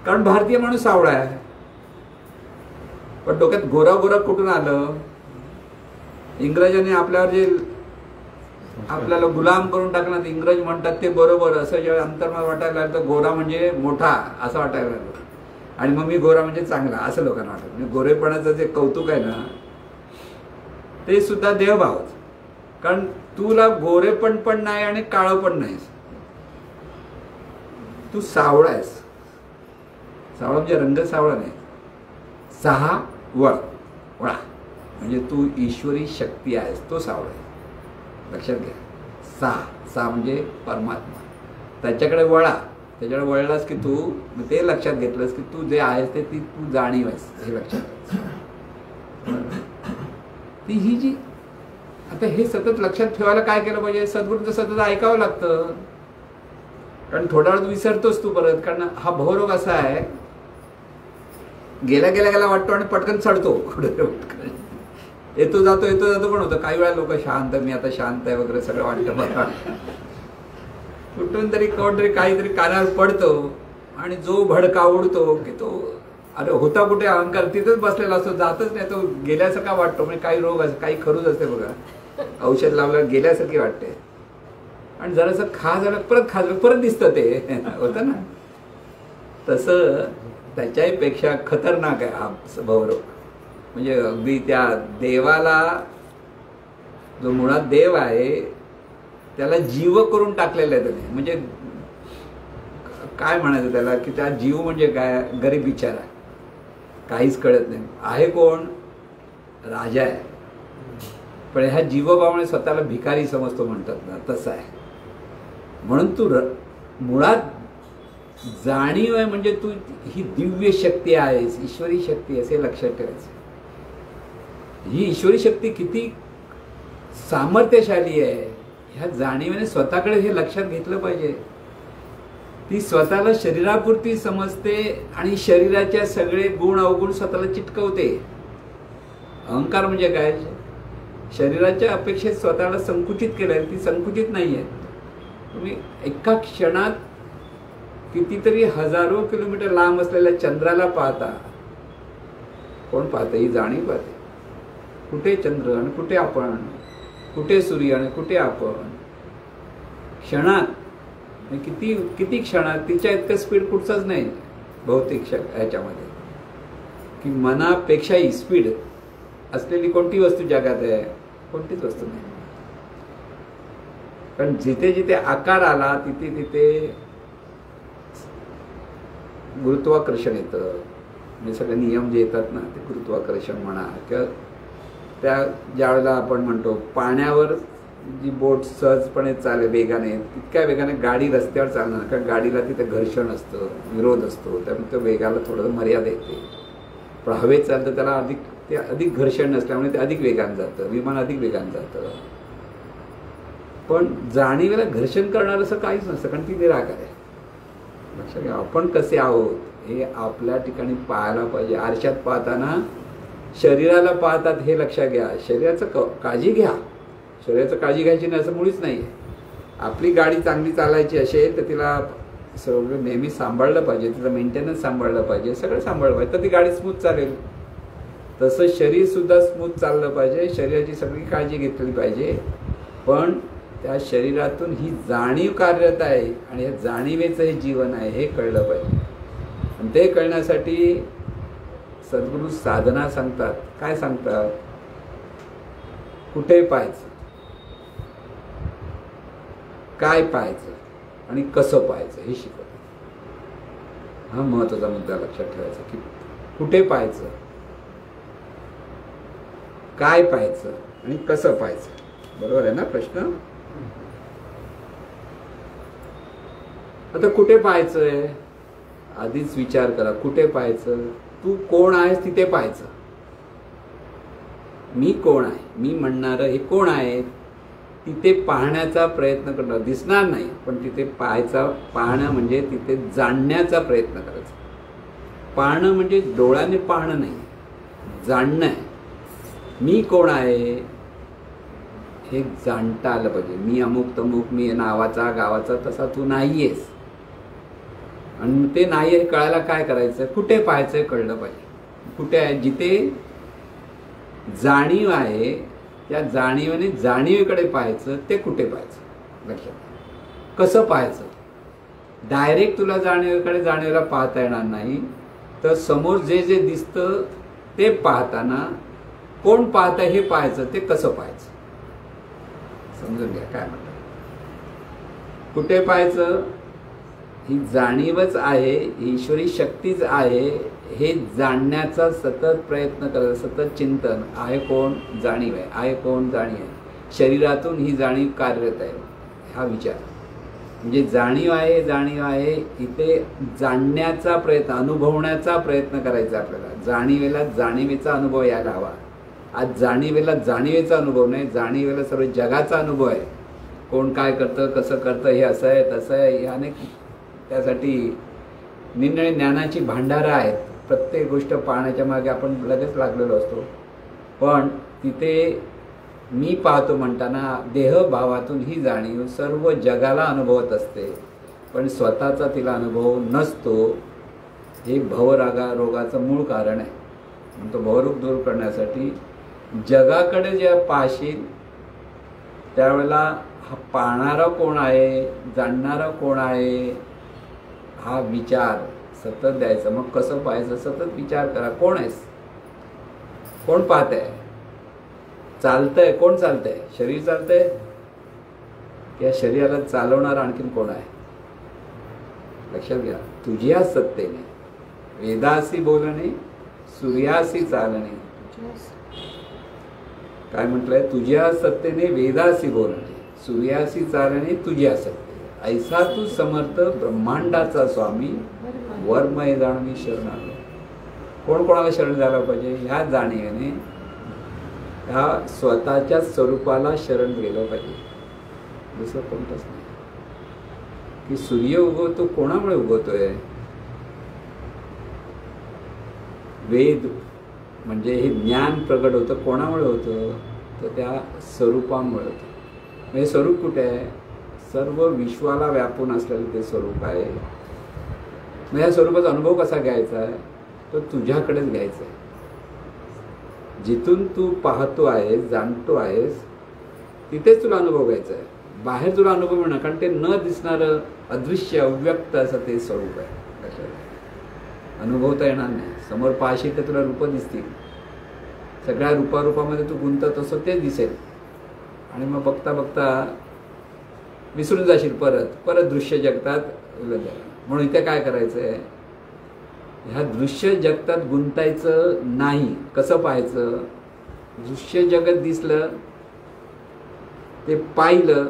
कारण भारतीय माणूस सावळा आहे. पण डोक्यात गोरा गोरा कुठून आलं? इंग्रजांनी आपल्यावर जे आपल्याला गुलाम करून टाकणार, इंग्रज म्हणतात ते बरोबर असं जेव्हा अंतर्मन वाटायला लागतं, गोरा म्हणजे मोठा असं वाटायला लागलं. आणि मग मी गोरा म्हणजे चांगला असं लोकांना वाटतं. म्हणजे गोरेपणाचं जे कौतुक आहे ना, ते सुद्धा देवभावच. कारण तुला गोरेपण पण नाही आणि काळं पण नाहीस, तू सावळा आहेस. सावळा म्हणजे रंग सावळा नाही, सहा वळा म्हणजे तू ईश्वरी शक्ती आहेस, तो सावळा आहे. लक्षात घ्या. सहा म्हणजे परमात्मा, त्याच्याकडे वळा. त्याच्याकडे वळलास की तू ते लक्षात घेतलंस की तू जे आहेस ते ती तू जाणीव आहेस, हे लक्षात ती ही जी. आता हे सतत लक्षात ठेवायला काय केलं पाहिजे? सद्गुरूंचं सतत ऐकावं लागतं. कारण थोडा वेळ विसरतोस तू परत. कारण हा भवरोग असा आहे, गेल्या गेल्या गेला वाटतो आणि पटकन चढतो. येतो जातो पण होतं. काही वेळा लोक शांत, मी आता शांत आहे वगैरे सगळं वाटतं मला. कुठून तरी कोणतरी काहीतरी कानावर पडतो आणि जो भडका उडतो की तो अरे होता कुठे अहंकार तिथंच बसलेला असतो, जातच नाही, तो गेल्यासारखा वाटतो. म्हणजे काही रोग असते, काही खरूच असते बघा, औषध लावलं गेल्यासारखी वाटते आणि जरासं खा झालं परत खाल्लं परत दिसतं ते होतं ना. तसं त्याच्याही पेक्षा खतरनाक आहे हा भवरोग. म्हणजे अगदी त्या देवाला, जो मुळात देव आहे त्याला जीव करून टाकलेलं आहे त्याने. म्हणजे काय म्हणायचं त्याला की त्या जीव म्हणजे काय, गरीब बिचारा, काहीच कळत नाही. आहे कोण, राजा आहे, पण ह्या जीवभावाने स्वतःला भिकारी समजतो म्हणतात ना, तसं आहे. म्हणून तू मुळात जाणीव आहे म्हणजे तू ही दिव्य शक्ती आहेस, ईश्वरी शक्ती असे लक्षात ठेवायचं. ही ईश्वरी शक्ती किती सामर्थ्यशाली आहे ह्या जाणीवेने स्वतःकडे हे लक्षात घेतलं पाहिजे. ती स्वतःला शरीरापुरती समजते आणि शरीराच्या सगळे गुण अवगुण स्वतःला चिटकवते. अहंकार म्हणजे काय, शरीराच्या अपेक्षेत स्वतःला संकुचित केलंय, ती संकुचित नाही आहे. तुम्ही एका क्षणात कितीतरी हजारो किलोमीटर लांब असलेल्या चंद्राला पाहता. कोण पाहतं, ही जाणीव पाहते. कुठे चंद्र आणि कुठे आपण, कुठे सूर्य आणि कुठे आपण. क्षणात, किती किती क्षणात, तिच्या इतकं स्पीड कुठचंच नाही भौतिक ह्याच्यामध्ये. की मनापेक्षाही स्पीड असलेली कोणती वस्तू जगात आहे, कोणतीच वस्तू नाही. कारण जिथे जिथे आकार आला तिथे तिथे गुरुत्वाकर्षण येतं. म्हणजे सगळे नियम जे येतात ना, ते गुरुत्वाकर्षण म्हणा किंवा त्या ज्यावेळेला आपण म्हणतो पाण्यावर जी बोट सहजपणे चालेल वेगाने, तितक्या वेगाने गाडी रस्त्यावर चालणार, कारण गाडीला तिथे घर्षण असतं, विरोध असतो, त्यामुळे त्या वेगाला थोडंसं मर्यादा येते. पण हवेत चालतं त्याला अधिक घर्षण नसल्यामुळे ते अधिक वेगाने जातं, विमान अधिक वेगाने जातं. पण जाणीवेला घर्षण करणारं असं काहीच नसतं, कारण ती निराकार आहे. लक्षात घ्या, आपण कसे आहोत हे आपल्या ठिकाणी पाहायला पाहिजे. आरशात पाहताना शरीराला पाहतात हे लक्षात घ्या. शरीराचं काळजी घ्या, शरीराचं काळजी घ्यायची नाही असं मुळीच नाही आहे. आपली गाडी चांगली चालायची असेल तर तिला सगळं नेहमी सांभाळलं पाहिजे, तिचं मेंटेनन्स सांभाळलं पाहिजे, सगळं सांभाळलं पाहिजे, तर ती गाडी स्मूथ चालेल. तसं शरीरसुद्धा स्मूथ चाललं पाहिजे, शरीराची सगळी काळजी घेतली पाहिजे. पण त्या शरीरातून ही जाणीव कार्यरत आहे आणि या जाणीवेचं हे जीवन आहे हे कळलं पाहिजे. आणि ते कळण्यासाठी सद्गुरू साधना सांगतात. काय सांगतात, कुठे पाहायचं, काय पाहायचं आणि कसं पाहायचं हे शिकवतात. हा महत्वाचा मुद्दा लक्षात ठेवायचा की कुठे पाहायचं, काय पाहायचं आणि कसं पाहायचं. बरोबर आहे ना प्रश्न. आता कुठे पाहायचंय, आधीच विचार करा. कुठे पाहायचं, तू कोण आहेस तिथे पाहायचं. मी कोण आहे, मी म्हणणारं हे कोण आहे तिथे पाहण्याचा प्रयत्न करणं. दिसणार नाही पण तिथे पाहणं म्हणजे तिथे जाणण्याचा प्रयत्न करायचा. पाहणं म्हणजे डोळ्याने पाहणं नाही, जाणणं आहे. मी कोण आहे हे जाणता आलं पाहिजे. मी अमुक तमुक, मी नावाचा गावाचा तसा तू नाहीयेस. आणि ते नाही आहे कळायला काय करायचं, कुठे पाहायचं कळलं पाहिजे. कुठे आहे, जिथे जाणीव आहे त्या जाणीवेने जाणीवेकडे पाहायचं. ते कुठे पाहायचं लक्षात. कसं पाहायचं, डायरेक्ट तुला जाणीवेला पाहता येणार नाही. तर समोर जे जे दिसतं ते पाहताना कोण पाहतं हे पाहायचं. ते कसं पाहायचं समजून घ्या काय म्हणतात. कुठे पाहायचं, ही जाणीवच आहे, ईश्वरी शक्तीच आहे हे जाणण्याचा सतत प्रयत्न करायचा, सतत चिंतन. आहे कोण, जाणीव आहे. आहे कोण, जाणीव आहे. शरीरातून ही जाणीव कार्यरत आहे हा विचार. म्हणजे जाणीव आहे इथे जाणण्याचा प्रयत्न, अनुभवण्याचा प्रयत्न करायचा आपल्याला. जाणीवेला जाणीवेचा अनुभव यायला हवा. आज जाणीवेला जाणीवेचा अनुभव नाही, जाणीवेला सर्व जगाचा अनुभव आहे. कोण काय करतं, कसं करतं, हे असं आहे तसं आहे. याने त्यासाठी निरनिराळी ज्ञानाची भांडारं आहेत. प्रत्येक गोष्ट पाहण्याच्या मागे आपण लगेच लागलेलो असतो. पण तिथे मी पाहतो म्हणताना देहभावातून ही जाणीव सर्व जगाला अनुभवत असते. पण स्वतःचा तिला अनुभव नसतो. हे रोगाचं मूळ कारण आहे. म्हणून तो भवरोग दूर करण्यासाठी जगाकडे जे पाहशील त्यावेळेला हा पाहणारा कोण आहे, जाणणारा कोण आहे, हा विचार सतत द्यायचा. मग कसं पाहायचं, सतत विचार करा. कोण आहेस, कोण पाहत आहे, चालतंय, कोण चालतंय, शरीर चालतंय, या शरीराला चालवणारा आणखीन कोण आहे. लक्षात घ्या. तुझ्या सत्तेने वेदासी बोलणे, सूर्यासी चालणे. काय म्हटलंय, तुझ्या सत्तेने वेदासी बोलणे, सूर्यासी चालणे तुझ्या सत्तेने. ऐसा तू समर्थ ब्रह्मांडाचा स्वामी, वर्मय जाणवी शरण आलो. कोण कोणाला शरण झाला पाहिजे, ह्या जाणीवेने ह्या स्वतःच्या स्वरूपाला शरण गेलं पाहिजे. दुसरं कोणतंच नाही. की सूर्य उगवतो, कोणामुळे उगवतोय. वेद म्हणजे हे ज्ञान प्रगट होतं, कोणामुळे होतं, तर त्या स्वरूपामुळे होतं. म्हणजे स्वरूप कुठे आहे, सर्व विश्वाला व्यापून असलेलं ते स्वरूप आहे. मग या स्वरूपाचा अनुभव कसा घ्यायचा आहे, तो तुझ्याकडेच घ्यायचा आहे. जिथून तू पाहतो आहेस, जाणतो आहेस, तिथेच तुला अनुभव घ्यायचा आहे. बाहेर तुला अनुभव मिळणार, कारण ते न दिसणारं अदृश्य अव्यक्त असं ते स्वरूप आहे. लक्षात अनुभवता येणार नाही. समोर पाहशील तर तुला रूपं दिसतील, सगळ्या रूपामध्ये तू गुंतत असो ते दिसेल, आणि मग बघता बघता विसरून जाशील. परत दृश्य जगतात म्हणून इथे काय करायचं आहे, ह्या दृश्य जगतात गुंतायचं नाही. कसं पाहायचं, दृश्य जगत दिसलं, ते पाहिलं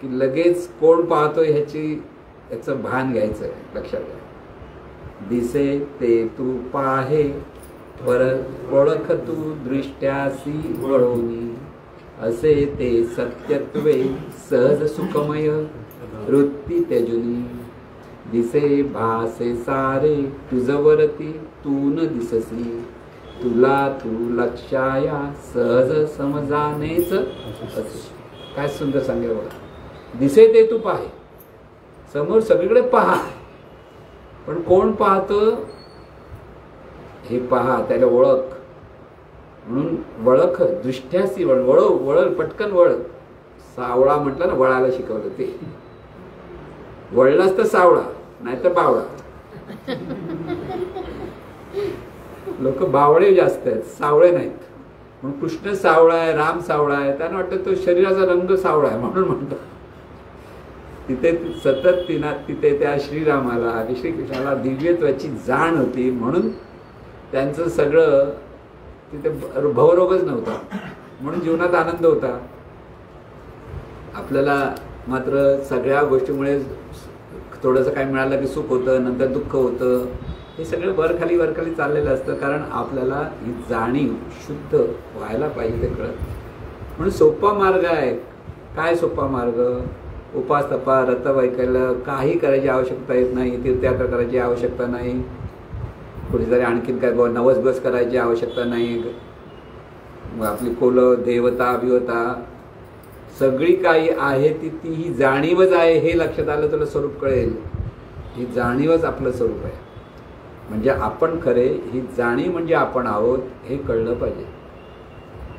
की लगेच कोण पाहतोय याचं भान घ्यायचं आहे. लक्षात घ्या. दिसे ते तू पाहे, ओळख तू दृष्ट्यासी वळवणी. असे ते सत्यत्वे सहज सुखमय, वृत्ती त्यजुनी. दिसे भासे सारे तुझवरती, तू न दिससी. तुला तू लक्षाया सहज समजानेच असे. काय सुंदर सांगेल बघा. दिसे ते तू पाहे, समोर सगळीकडे पहा, पण कोण पाहतं हे पहा, त्याला ओळख. म्हणून वळख दृष्ट्यासी वळ पटकन वळ. सावळा म्हटलं ना, वळायला शिकवलं ते. वळलाच तर सावळा, नाही तर बावळा. लोक बावळे जास्त आहेत, सावळे नाहीत. म्हणून कृष्ण सावळा आहे, राम सावळा आहे, त्यांना वाटतं तो शरीराचा रंग सावळा आहे म्हणून म्हणतो. तिथे सतत तिथे त्या श्रीरामाला, श्रीकृष्णाला दिव्यत्वाची जाण होती, म्हणून त्यांचं सगळं तिथे भवरोगच नव्हता, म्हणून जीवनात आनंद होता. आपल्याला मात्र सगळ्या गोष्टीमुळे थोडंसं काय मिळालं की सुख होतं, नंतर दुःख होतं. हे सगळं वरखाली चाललेलं असतं, कारण आपल्याला ही जाणीव शुद्ध व्हायला पाहिजे ते कळत. म्हणून सोपा मार्ग आहे. काय सोपा मार्ग, उपास तपा रत वैकल्य, काही करायची आवश्यकता येत नाही, तीर्थयात्रा करायची आवश्यकता नाही, कुठेतरी आणखीन काय नवस बस करायची आवश्यकता नाही. मग आपली कोल देवता बिवता सगळी काही आहे ती ही जाणीवच आहे. हे लक्षात आलं तुला स्वरूप कळेल. ही जाणीवच आपलं स्वरूप आहे. म्हणजे आपण खरे, ही जाणीव म्हणजे आपण आहोत हे कळलं पाहिजे.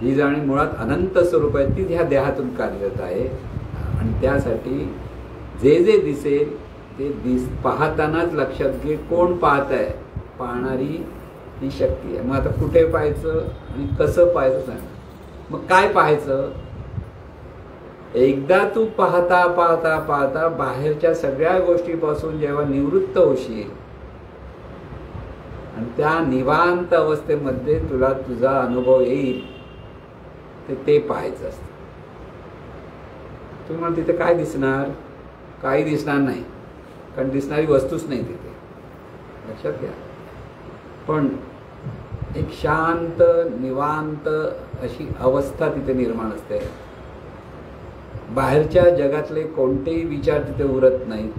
ही जाणीव मुळात अनंत स्वरूप आहे, ती ह्या देहातून कार्यरत आहे. आणि त्यासाठी जे दिसेल ते पाहतानाच लक्षात घे कोण पाहत आहे. पाहणारी ही शक्ती आहे. मग आता कुठे पाहायचं आणि कसं पाहायचं सांग. मग काय पाहायचं, एकदा तू पाहता पाहता पाहता बाहेरच्या सगळ्या गोष्टीपासून जेव्हा निवृत्त होशील आणि त्या निवांत अवस्थेमध्ये तुला तुझा अनुभव येईल, ते पाहायचं असतं. तुम्हाला तिथे काय दिसणार, काही दिसणार नाही, कारण दिसणारी वस्तूच नाही तिथे. लक्षात घ्या. पण एक शांत निवांत अशी अवस्था तिथे निर्माण असते. बाहेरच्या जगातले कोणतेही विचार तिथे उरत नाहीत.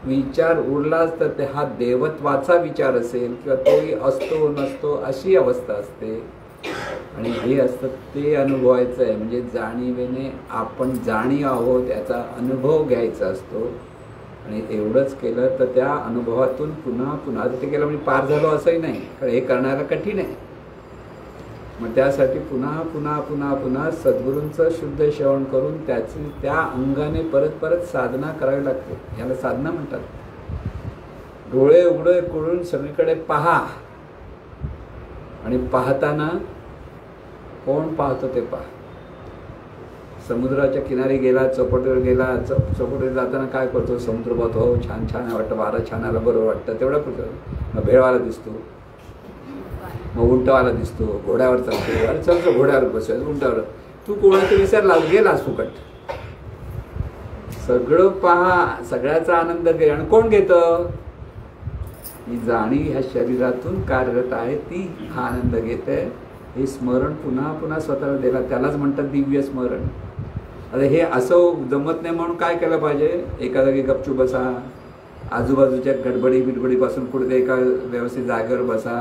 विचार उरलाच तर ते हा देवत्वाचा विचार असेल किंवा तोही असतो नसतो अशी अवस्था असते. आणि हे असतं ते अनुभवायचं आहे. म्हणजे जाणीवेने आपण जाणीव आहोत याचा अनुभव घ्यायचा असतो. आणि एवढंच केलं तर त्या अनुभवातून पुन्हा पुन्हा ते केलं म्हणजे पार झालो असंही नाही, कारण हे करणारं कठीण आहे. मग त्यासाठी पुन्हा पुन्हा पुन्हा पुन्हा सद्गुरूंचं शुद्ध श्रवण करून त्याची त्या अंगाने परत परत साधना करावी लागते. याला साधना म्हणतात. डोळे उघडे करून सगळीकडे पहा आणि पाहताना कोण पाहतो ते पहा. समुद्राच्या किनारी गेला, चौपाटीवर गेला, चौपाटीवर जाताना काय करतो, समुद्र पाहतो, हो छान छान वाटतं, वारं छान आलं, बरोबर वाटतं, तेवढं पुरतं. मग भेळवाला दिसतो, मग उंटवाला दिसतो, घोड्यावर चालतो, अरे चल घोड्यावर बसवायचं, उंटावर. तू कोणाचं विसरला, गेलास फुकट. सगळं पहा, सगळ्याचा आनंद घे. आणि कोण घेतं? ही जाणीव ह्या शरीरातून कार्यरत आहे, ती हा आनंद घेते. हे स्मरण पुन्हा पुन्हा स्वतःला दिला, त्यालाच म्हणतात दिव्य स्मरण. आता हे असं जमत नाही म्हणून काय केलं पाहिजे? एका जागी गपचूप बसा, आजूबाजूच्या गडबडी बिडबडीपासून कुठे एका व्यवस्थित जागेवर बसा,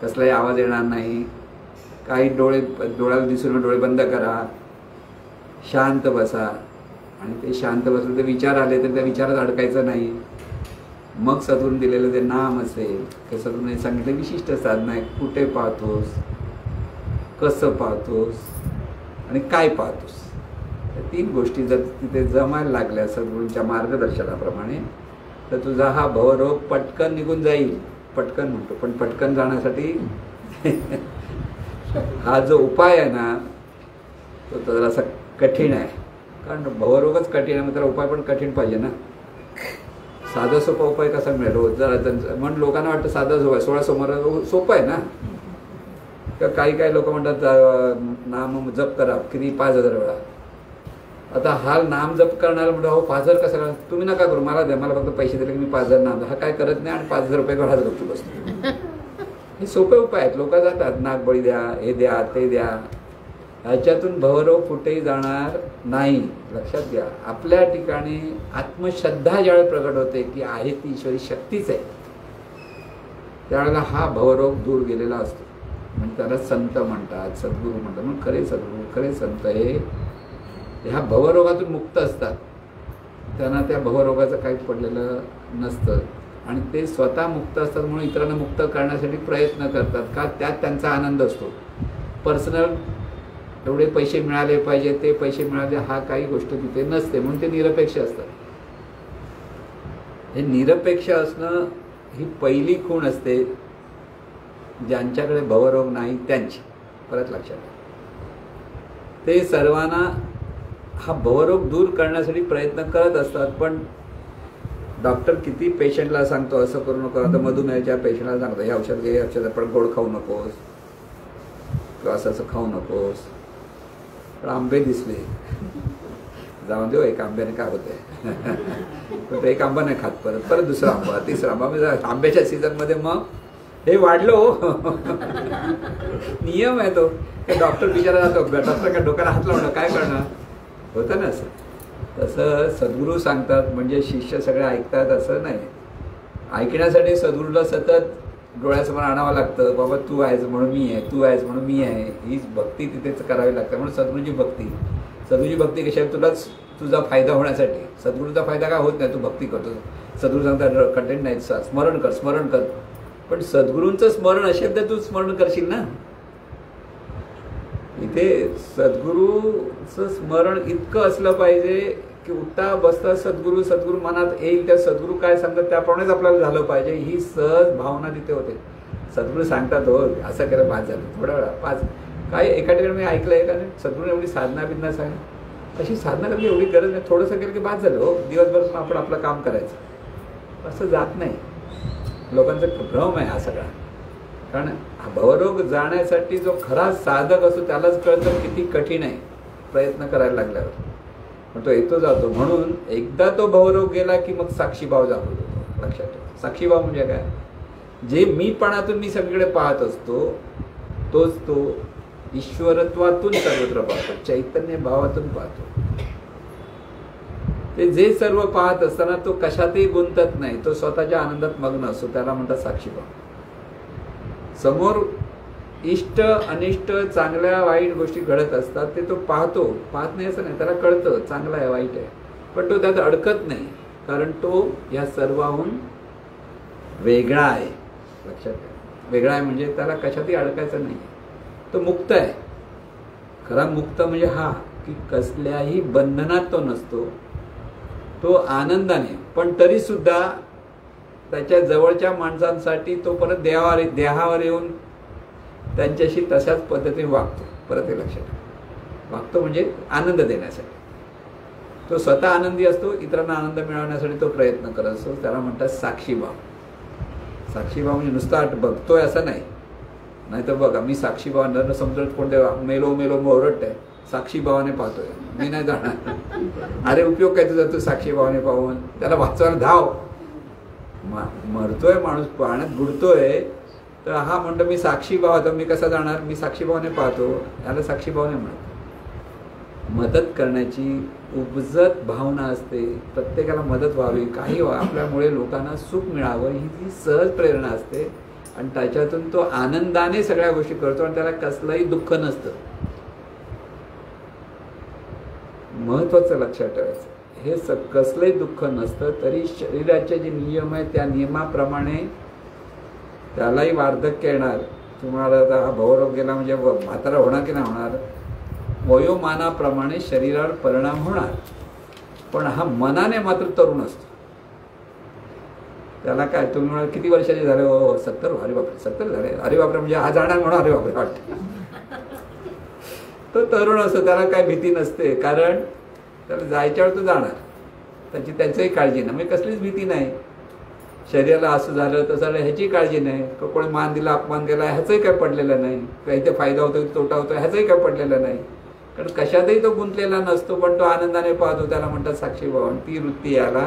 कसलाही आवाज येणार नाही, काही डोळ्याला दिसून डोळे बंद करा, शांत बसा. आणि ते शांत बसलं ते विचार आले तर त्या विचारात अडकायचं नाही. मग सद्गुरूंनी दिलेलं ते नाम असेल, ते सद्गुरूंनी सांगितलं विशिष्ट साधना आहे, कुठे पाहतोस, कसं पाहतोस आणि काय पाहतोस, या 3 गोष्टी जर तिथे जमायला लागल्या सद्गुरूंच्या मार्गदर्शनाप्रमाणे तर तुझा हा भवरोग पटकन निघून जाईल. पटकन म्हणतो, पण पटकन जाण्यासाठी हा जो उपाय आहे ना तो जरासा कठीण आहे. कारण भवरोगच कठीण आहे, मग त्याला उपाय पण कठीण पाहिजे ना. साधा सोपा उपाय कसा मिळेल? रोज जरा म्हणून लोकांना वाटतं साधा सोपा 16 सोमवार सोपं आहे ना. काही लोक म्हणतात नाम जप करा किती 5000 वेळा. आता हा नाम जप करणारा म्हणतो हो 5000 कसा करा? तुम्ही नका करू, मला द्या, मला फक्त पैसे दिले की मी 5000 नाम. हा काय करत नाही आणि 5000 रुपये घरात गपचूप बसतो. हे सोपे उपाय आहेत. लोक जातात नागबळी द्या, हे द्या, ते द्या. ह्याच्यातून भवरोग कुठेही जाणार नाही. लक्षात घ्या, आपल्या ठिकाणी आत्मश्रद्धा ज्यावेळी प्रगट होते की आहे ती ईश्वरी शक्तीच आहे, त्यावेळेला हा भवरोग दूर गेलेला असतो. म्हणजे त्याला संत म्हणतात, सद्गुरू म्हणतात. म्हणून खरे सद्गुरू, खरे संत हे ह्या भवरोगातून मुक्त असतात. त्यांना त्या भवरोगाचं काही पडलेलं नसतं आणि ते स्वतः मुक्त असतात म्हणून इतरांना मुक्त करण्यासाठी प्रयत्न करतात. का? त्यात त्यांचा आनंद असतो. पर्सनल एवढे पैसे मिळाले पाहिजे, ते पैसे मिळाले, हा काही गोष्ट तिथे नसते. म्हणून ते निरपेक्ष असतात. हे निरपेक्ष असणं ही पहिली खूण असते ज्यांच्याकडे भवरोग नाही त्यांची. परत लक्षात घ्या, ते सर्वांना हा भवरोग दूर करण्यासाठी प्रयत्न करत असतात. पण डॉक्टर किती पेशंटला सांगतो असं करू नको. आता मधुमेहाच्या पेशंटला सांगतो हे औषध घे, औषध, पण गोड खाऊ नकोस किंवा असं खाऊ नकोस. पण आंबे दिसले, जाऊन देऊ, एक आंब्याने काय होतंय, एक आंबा नाही खात, परत दुसरा आंबा, तिसरा आंबा. म्हणजे आंब्याच्या सीझनमध्ये मग हे वाढलो. नियम आहे तो. डॉक्टर बिचारा जातो, डॉक्टर काय डोक्याला हात लावणं, काय करणार, होतं ना असं. तसं सद्गुरू सांगतात म्हणजे शिष्य सगळे ऐकतात असं नाही. ऐकण्यासाठी सद्गुरूला सतत डोळ्यासमोर आणावं लागतं. बाबा तू आहेस म्हणून मी आहे, तू आहेस म्हणून मी आहे. हीच भक्ती तिथेच करावी लागते. म्हणून सद्गुरूची भक्ती कशी आहे? तुलाच तुझा फायदा होण्यासाठी. सद्गुरूचा फायदा काय होत नाही, तू भक्ती करतो. सद्गुरू सांगतात कंटेंट नाही, स्मरण कर. पण सद्गुरूंचं स्मरण असेल तर तू स्मरण करशील ना. इथे सद्गुरूचं स्मरण इतकं असलं पाहिजे की उठता बसता सद्गुरू मनात येईल, त्या सद्गुरू काय सांगतात त्याप्रमाणेच आपल्याला झालं पाहिजे. ही सहज भावना तिथे होते. सद्गुरू सांगतात हो असं केलं, 5 झालं, थोड्या वेळा 5. काय एका ठिकाणी मी ऐकलं आहे का नाही, सद्गुरू एवढी साधना बिधना सांग, अशी साधना करायची एवढी गरज नाही, थोडंसं केलं की 5 झालं हो, दिवसभर आपण आपलं काम करायचं. असं जात नाही. लोकांचा भ्रम आहे हा सगळा. कारण हा भवरोग जाण्यासाठी जो खरा साधक असतो त्यालाच कळतं किती कठीण आहे प्रयत्न करायला लागल्यावर. पण तो येतो जातो. म्हणून एकदा तो भवरोग गेला की मग साक्षीभाव जातो. लक्षात ठेवा, साक्षीभाव म्हणजे काय? जे मीपणातून मी सगळीकडे पाहत असतो तोच तो ईश्वरत्वातून सर्वत्र पाहतो, चैतन्य भावातून पाहतो. ते जे सर्व पाहत असताना तो कशातही गुंतत नाही, तो स्वतःच्या आनंदात मग्न असतो. त्याला म्हणतात साक्षीभाव. समोर इष्ट अनिष्ट चांगल्या वाईट गोष्टी घडत असतात, ते तो पाहतो. पाहत नाही असं नाही, त्याला कळतं चांगलं आहे वाईट आहे, पण तो त्यात अडकत नाही. कारण तो या सर्वाहून वेगळा आहे. लक्षात घ्या, वेगळा आहे म्हणजे त्याला कशातही अडकायचं नाही, तो मुक्त आहे. खरा मुक्त म्हणजे हा की कसल्याही बंधनात तो नसतो, तो आनंदाने, पण तरी सुद्धा त्याच्या जवळच्या माणसांसाठी तो परत देहावर येऊन त्यांच्याशी तशाच पद्धतीने वागतो. परत हे लक्षात ठेवा, वागतो म्हणजे आनंद देण्यासाठी. तो स्वतः आनंदी असतो, इतरांना आनंद मिळवण्यासाठी तो प्रयत्न करत असतो. त्याला म्हणतात साक्षीभाव. साक्षीभाव म्हणजे नुसता बघतोय असं नाही. नाहीतर बघा, मी साक्षीभाव नर समुद्रात कोणते मेलो मेलो ओरडत आहे, साक्षीभावाने पाहतोय, मी नाही जाणार. अरे उपयोग काय तुझा, तू साक्षीभावाने पाहून त्याला वाचवायला धाव. मरतोय माणूस, पाण्यात बुडतोय, तर हा म्हणतो मी साक्षीभाव, तर मी कसा जाणार, मी साक्षीभावाने पाहतो. याला साक्षीभावाने म्हणतो. मदत करण्याची उपजत भावना असते, प्रत्येकाला मदत व्हावी, काही आपल्यामुळे लोकांना सुख मिळावं, ही जी सहज प्रेरणा असते. आणि त्याच्यातून तो आनंदाने सगळ्या गोष्टी करतो आणि त्याला कसलंही दुःख नसतं. महत्वाचं लक्षात ठेवायचं, हे कसलंही दुःख नसतं. तरी शरीराचे जे नियम आहेत त्या नियमाप्रमाणे त्यालाही वार्धक्य येणार. तुम्हाला आता हा भवरोग गेला म्हणजे म्हातारा होणार की नाही होणार, वयोमानाप्रमाणे शरीरावर परिणाम होणार. पण हा मनाने मात्र तरुण असतो. त्याला काय, तुम्ही म्हणा किती वर्षाचे झाले, हो 70, अरे बापरे 70 झाले, अरे बापरे म्हणजे हा जाणार म्हणून अरे बापरे वाटतं. तो तरुण असतो, त्याला काय भीती नसते, कारण त्याला जायच्यावर तो जाणार, त्याचीही काळजी नाही, म्हणजे कसलीच भीती नाही. शरीराला असं झालं तसं झालं ह्याची काळजी नाही. कोणी मान दिला, अपमान केला, ह्याचंही काय पडलेलं नाही. काही ते फायदा होतो तोटा होतो ह्याचंही काय पडलेलं नाही, कारण कशातही तो गुंतलेला नसतो. पण तो आनंदाने पाहतो, त्याला म्हणतात साक्षीभाव. ती वृत्ती याला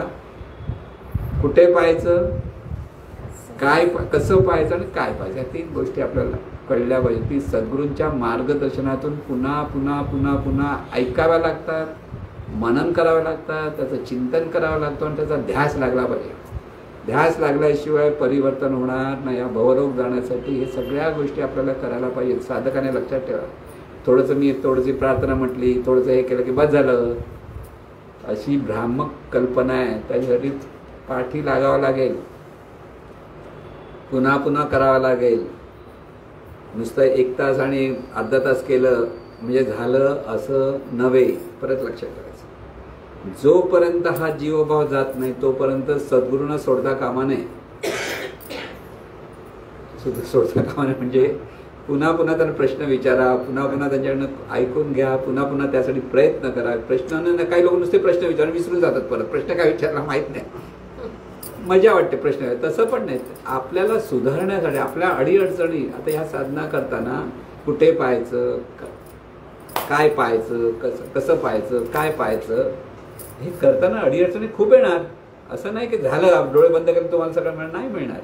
कुठे पाहायचं, काय कसं पाहायचं आणि काय पाहायचं, या 3 गोष्टी आपल्याला कळल्या पाहिजे. ती सद्गुरूंच्या मार्गदर्शनातून पुन्हा पुन्हा पुन्हा पुन्हा ऐकाव्या लागतात, मनन करावं लागतात, त्याचं चिंतन करावं लागतं आणि त्याचा ध्यास लागला पाहिजे. ध्यास लागल्याशिवाय परिवर्तन होणार नाही. या भवरोग जाण्यासाठी हे सगळ्या गोष्टी आपल्याला करायला पाहिजे. साधकाने लक्षात ठेवा, मी थोडीशी प्रार्थना म्हटली, थोडंसं हे केलं की बस झालं, अशी भ्रामक कल्पना आहे. त्याच्यासाठी पाठी लागावं लागेल, पुन्हा पुन्हा करावं लागेल. नुसतं 1 तास आणि अर्धा तास केलं म्हणजे झालं असं नव्हे. परत लक्षात ठेवायचं, जोपर्यंत हा जीवभाव जात नाही तोपर्यंत सद्गुरूंना सोडता कामा नये. सोडता कामा नये म्हणजे पुन्हा पुन्हा त्यांना प्रश्न विचारा, पुन्हा पुन्हा त्यांच्याकडनं ऐकून घ्या, पुन्हा पुन्हा त्यासाठी प्रयत्न करा. प्रश्न काही लोक नुसते प्रश्न विचारून विसरून जातात, परत प्रश्न काय विचारला माहीत नाही, मजा वाटते प्रश्न. तसं पण नाही. आपल्याला सुधारण्यासाठी आपल्या अडीअडचणी, आता ह्या साधना करताना कुठे पाहायचं, काय पाहायचं, कसं पाहायचं, काय पाहायचं, हे करताना अडीअडचणी खूप येणार. असं नाही की झालं डोळे बंद करून तुम्हाला सगळं मिळणार, नाही मिळणार.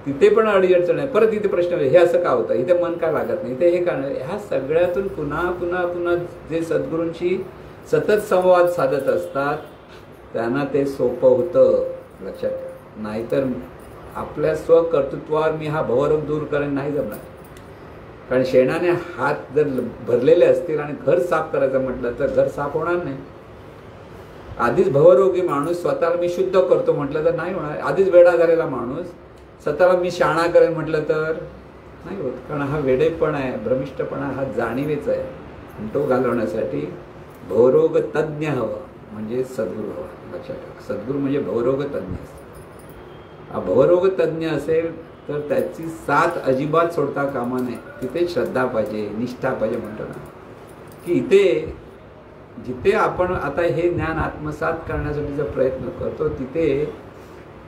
तिथे पण अडीअडचण आहे. परत इथे प्रश्न, हे असं का होतं, इथे मन का लागत नाही, इथे हे का नाही. ह्या सगळ्यातून पुन्हा पुन्हा पुन्हा जे सद्गुरूंशी सतत संवाद साधत असतात त्यांना ते सोपं होतं. लक्षात ठेवा. नाहीतर आपल्या स्वकर्तृत्वावर मी हा भवरोग दूर करेन नाही जमणार. कारण शेणाने हात जर भरलेले असतील आणि घर साफ करायचं म्हटलं तर घर साफ होणार नाही. आधीच भवरोगी माणूस स्वतःला मी शुद्ध करतो म्हटलं तर नाही होणार. आधीच वेडा झालेला माणूस स्वतःला मी शाणा करेन म्हटलं तर नाही होत. कारण हा वेडेपणा आहे, भ्रमिष्टपणा हा जाणीवेचा आहे. आणि तो घालवण्यासाठी भवरोग तज्ज्ञ हवा, म्हणजे सद्गुरू हवा. लक्षात ठेवा, सद्गुरू म्हणजे भवरोग तज्ज्ञ असतो. हा भवरोग तज्ज्ञ असेल तर त्याची साथ अजिबात सोडता कामा नये. तिथे श्रद्धा पाहिजे, निष्ठा पाहिजे. म्हणतो ना की इथे जिथे आपण आता हे ज्ञान आत्मसात करण्यासाठीचा प्रयत्न करतो तिथे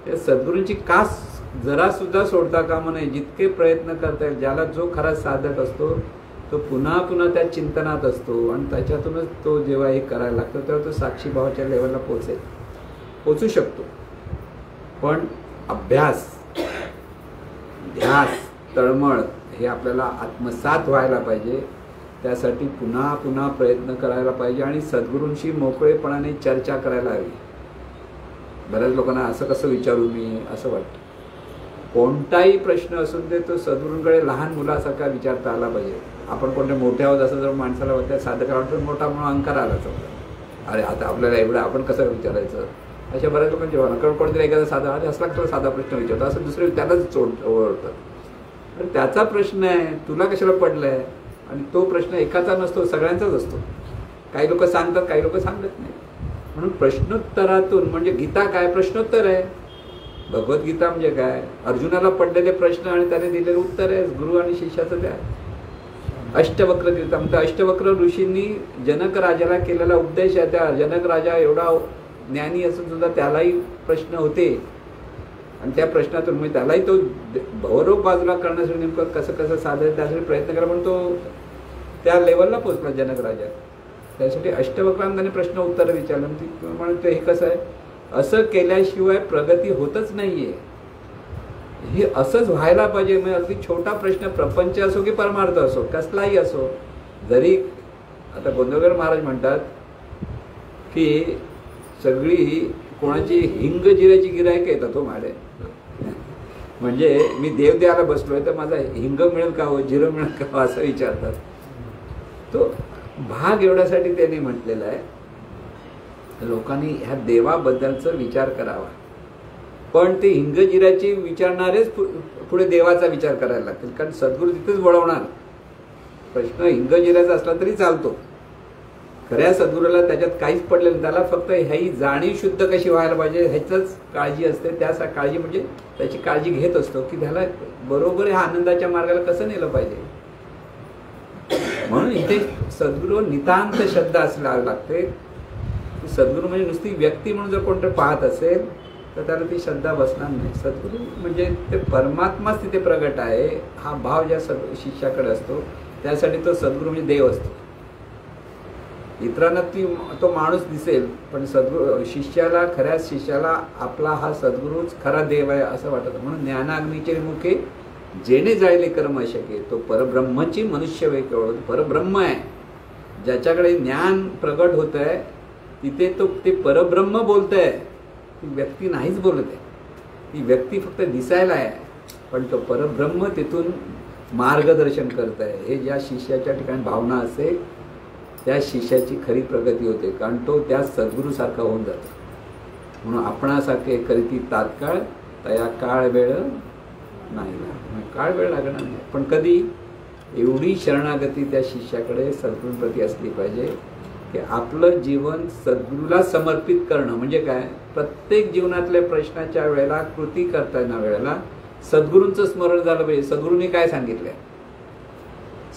त्या सद्गुरूंची कास जरा सुद्धा सोडता कामा नये. जितके प्रयत्न करता येईल, ज्याला जो खरा साधक असतो तो पुन्हा पुन्हा त्या चिंतनात असतो आणि त्याच्यातूनच तो जेव्हा हे करायला लागतो तेव्हा तो साक्षीभावाच्या लेवलला पोचू शकतो. पण अभ्यास, ध्यास, तळमळ हे आपल्याला आत्मसात व्हायला पाहिजे. त्यासाठी पुन्हा पुन्हा प्रयत्न करायला पाहिजे आणि सद्गुरूंशी मोकळेपणाने चर्चा करायला हवी. बऱ्याच लोकांना असं कसं विचारू मी असं वाटतं. कोणताही प्रश्न असून दे तो सद्गुरूंकडे लहान मुलासारखा विचारता आला पाहिजे. आपण कोणत्या मोठ्या आहोत असं जर माणसाला वाटतं, साधकाला वाटतं मोठा म्हणून अहंकार आला समजा, अरे आता आपल्याला एवढं आपण कसं विचारायचं, अशा बऱ्याच लोकांचे कारण कोणतरी एखादा साधा आणि असला तर साधा प्रश्न विचारतो, असं दुसरे त्यालाच ओळखतात. तर त्याचा प्रश्न आहे, तुला कशाला पडलाय? आणि तो प्रश्न एकाचा नसतो, सगळ्यांचाच असतो. काही लोक सांगतात, काही लोक सांगत नाही. म्हणून प्रश्नोत्तरातून, म्हणजे गीता काय प्रश्नोत्तर आहे. भगवद्गीता म्हणजे काय, अर्जुनाला पडलेले प्रश्न आणि त्याने दिलेले उत्तर आहे. गुरु आणि शिष्याचं त्या अष्टवक्र गीता म्हणतात. अष्टवक्र ऋषींनी जनक राजाला केलेला उपदेश आहे. त्या जनक राजा एवढा ज्ञानी असून सुद्धा त्यालाही प्रश्न होते आणि त्या प्रश्नातून म्हणजे त्यालाही तो भवरोग बाजूला करण्यासाठी नेमकं कसं कसं साधेल त्यासाठी प्रयत्न केला, पण तो त्या लेवलला पोहोचला जनक राजा. त्यासाठी अष्टवक्रांनी त्याने प्रश्न उत्तर विचारलं. म्हणतो हे कसं आहे, असं केल्याशिवाय प्रगती होतच नाहीये, हे असंच व्हायला पाहिजे. म्हणजे अगदी छोटा प्रश्न, प्रपंच असो की परमार्थ असो, कसलाही असो. जरी आता गोंदवलेकर महाराज म्हणतात की सगळी कोणाची हिंग जिऱ्याची गिरायक येतात हो माडे, म्हणजे मी देव द्यायला बसलोय तर माझा हिंग मिळेल का हो, जिरं मिळेल का हो, असं विचारतात. तो भाग एवढ्यासाठी त्यांनी म्हटलेला आहे, लोकांनी ह्या देवाबद्दलचा विचार करावा. पण ते हिंग जिऱ्याची विचारणारेच पुढे देवाचा विचार करायला लागतील, कारण सद्गुरू तिथेच वळवणार. प्रश्न हिंग जिऱ्याचा असला तरी चालतो, खऱ्या सद्गुरूला त्याच्यात काहीच पडलेलं नाही. त्याला फक्त ह्याही जाणीव शुद्ध कशी व्हायला पाहिजे ह्याचंच काळजी असते. त्या काळजी म्हणजे त्याची काळजी घेत असतो की त्याला बरोबर ह्या आनंदाच्या मार्गाला कसं नेलं पाहिजे. म्हणून इथे सद्गुरू नितांत श्रद्धा असला लागते. सद्गुरू म्हणजे नुसती व्यक्ती म्हणून जर कोणतं पाहत असेल तर त्याला ती श्रद्धा बसणार नाही. सद्गुरू म्हणजे ते परमात्माच तिथे प्रगट आहे, हा भाव ज्या शिष्याकडे असतो. त्यासाठी तो सद्गुरू म्हणजे देव असतो. इतरांना तो माणूस दिसेल, पण सद्गुरू शिष्याला, खऱ्या शिष्याला आपला हा सद्गुरूच खरा देव आहे असं वाटतं. म्हणून ज्ञानाग्नीचे मुखे जेणे जायले कर्म शके, तो परब्रह्मची मनुष्य वे केवळ परब्रह्म आहे. ज्याच्याकडे ज्ञान प्रगट होत आहे तिथे तो ते परब्रह्म बोलत आहे, ती व्यक्ती नाहीच बोलत आहे. ती व्यक्ती फक्त दिसायला आहे, पण तो परब्रह्म तिथून मार्गदर्शन करत आहे. हे ज्या शिष्याच्या ठिकाणी भावना असेल त्या शिष्याची खरी प्रगती होते, कारण तो त्या सद्गुरूसारखा होऊन जातो. म्हणून आपणासारखे करीती तात्काळ तया काळ वेळ नाही, काळ वेळ लागणार नाही. पण कधी एवढी शरणागती त्या शिष्याकडे सद्गुरूप्रती असली पाहिजे की आपलं जीवन सद्गुरूला समर्पित करणं. म्हणजे काय, प्रत्येक जीवनातल्या प्रश्नाच्या वेळेला, कृती करताना वेळेला सद्गुरूंचं स्मरण झालं पाहिजे. सद्गुरूंनी काय सांगितलंय,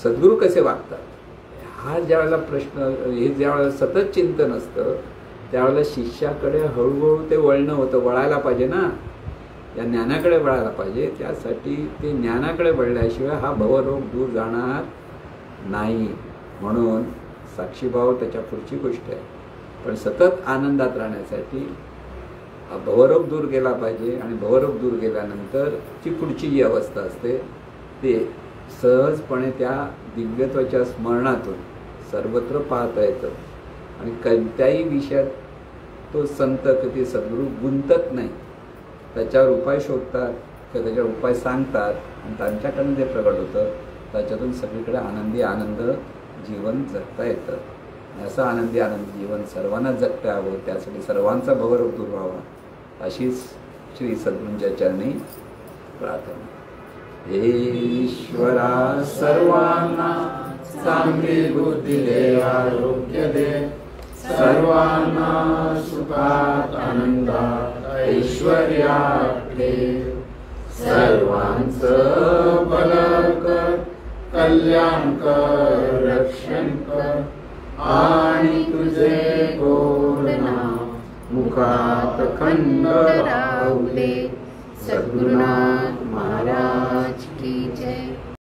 सद्गुरू कसे वागतात, हा ज्यावेळेला प्रश्न, हे ज्यावेळेला सतत चिंतन असतं त्यावेळेला शिष्याकडे हळूहळू ते वळणं होतं. वळायला पाहिजे ना, या ज्ञानाकडे वळायला पाहिजे. त्यासाठी ते ज्ञानाकडे वळल्याशिवाय हा भवरोग दूर जाणार नाही. म्हणून साक्षीभाव त्याच्या पुढची गोष्ट आहे. पण सतत आनंदात राहण्यासाठी भवरोग दूर गेला पाहिजे. आणि भवरोग दूर गेल्यानंतर ची पुढची जी अवस्था असते ते सहजपणे त्या दिव्यत्वाच्या स्मरणातून सर्वत्र पाहता येतं. आणि कोणत्याही विषयात तो संत कधी सद्गुरू गुंतत नाही, त्याच्यावर उपाय शोधतात किंवा त्याच्यावर उपाय सांगतात आणि त्यांच्याकडून जे प्रगट होतं त्याच्यातून सगळीकडे आनंदी आनंद जीवन जगता येतं. असं आनंदी आनंदी जीवन सर्वांना जगता यावं, त्यासाठी सर्वांचा भवरोग दूर व्हावा अशीच श्री सद्गुरूंच्या चरणी प्रार्थना. हे ईश्वरा सर्वांना चांगली बुद्धी दे, आरोग्य दे, सर्वांना सुखात आनंदात ऐश्वर्यात ठेव, सर्वांचं भलं कर, कल्याण कर, रक्षण कर, आणि तुझे गोड नाम मुखात खंड राहू दे.
सद्गुरुनाथ महाराज की जय.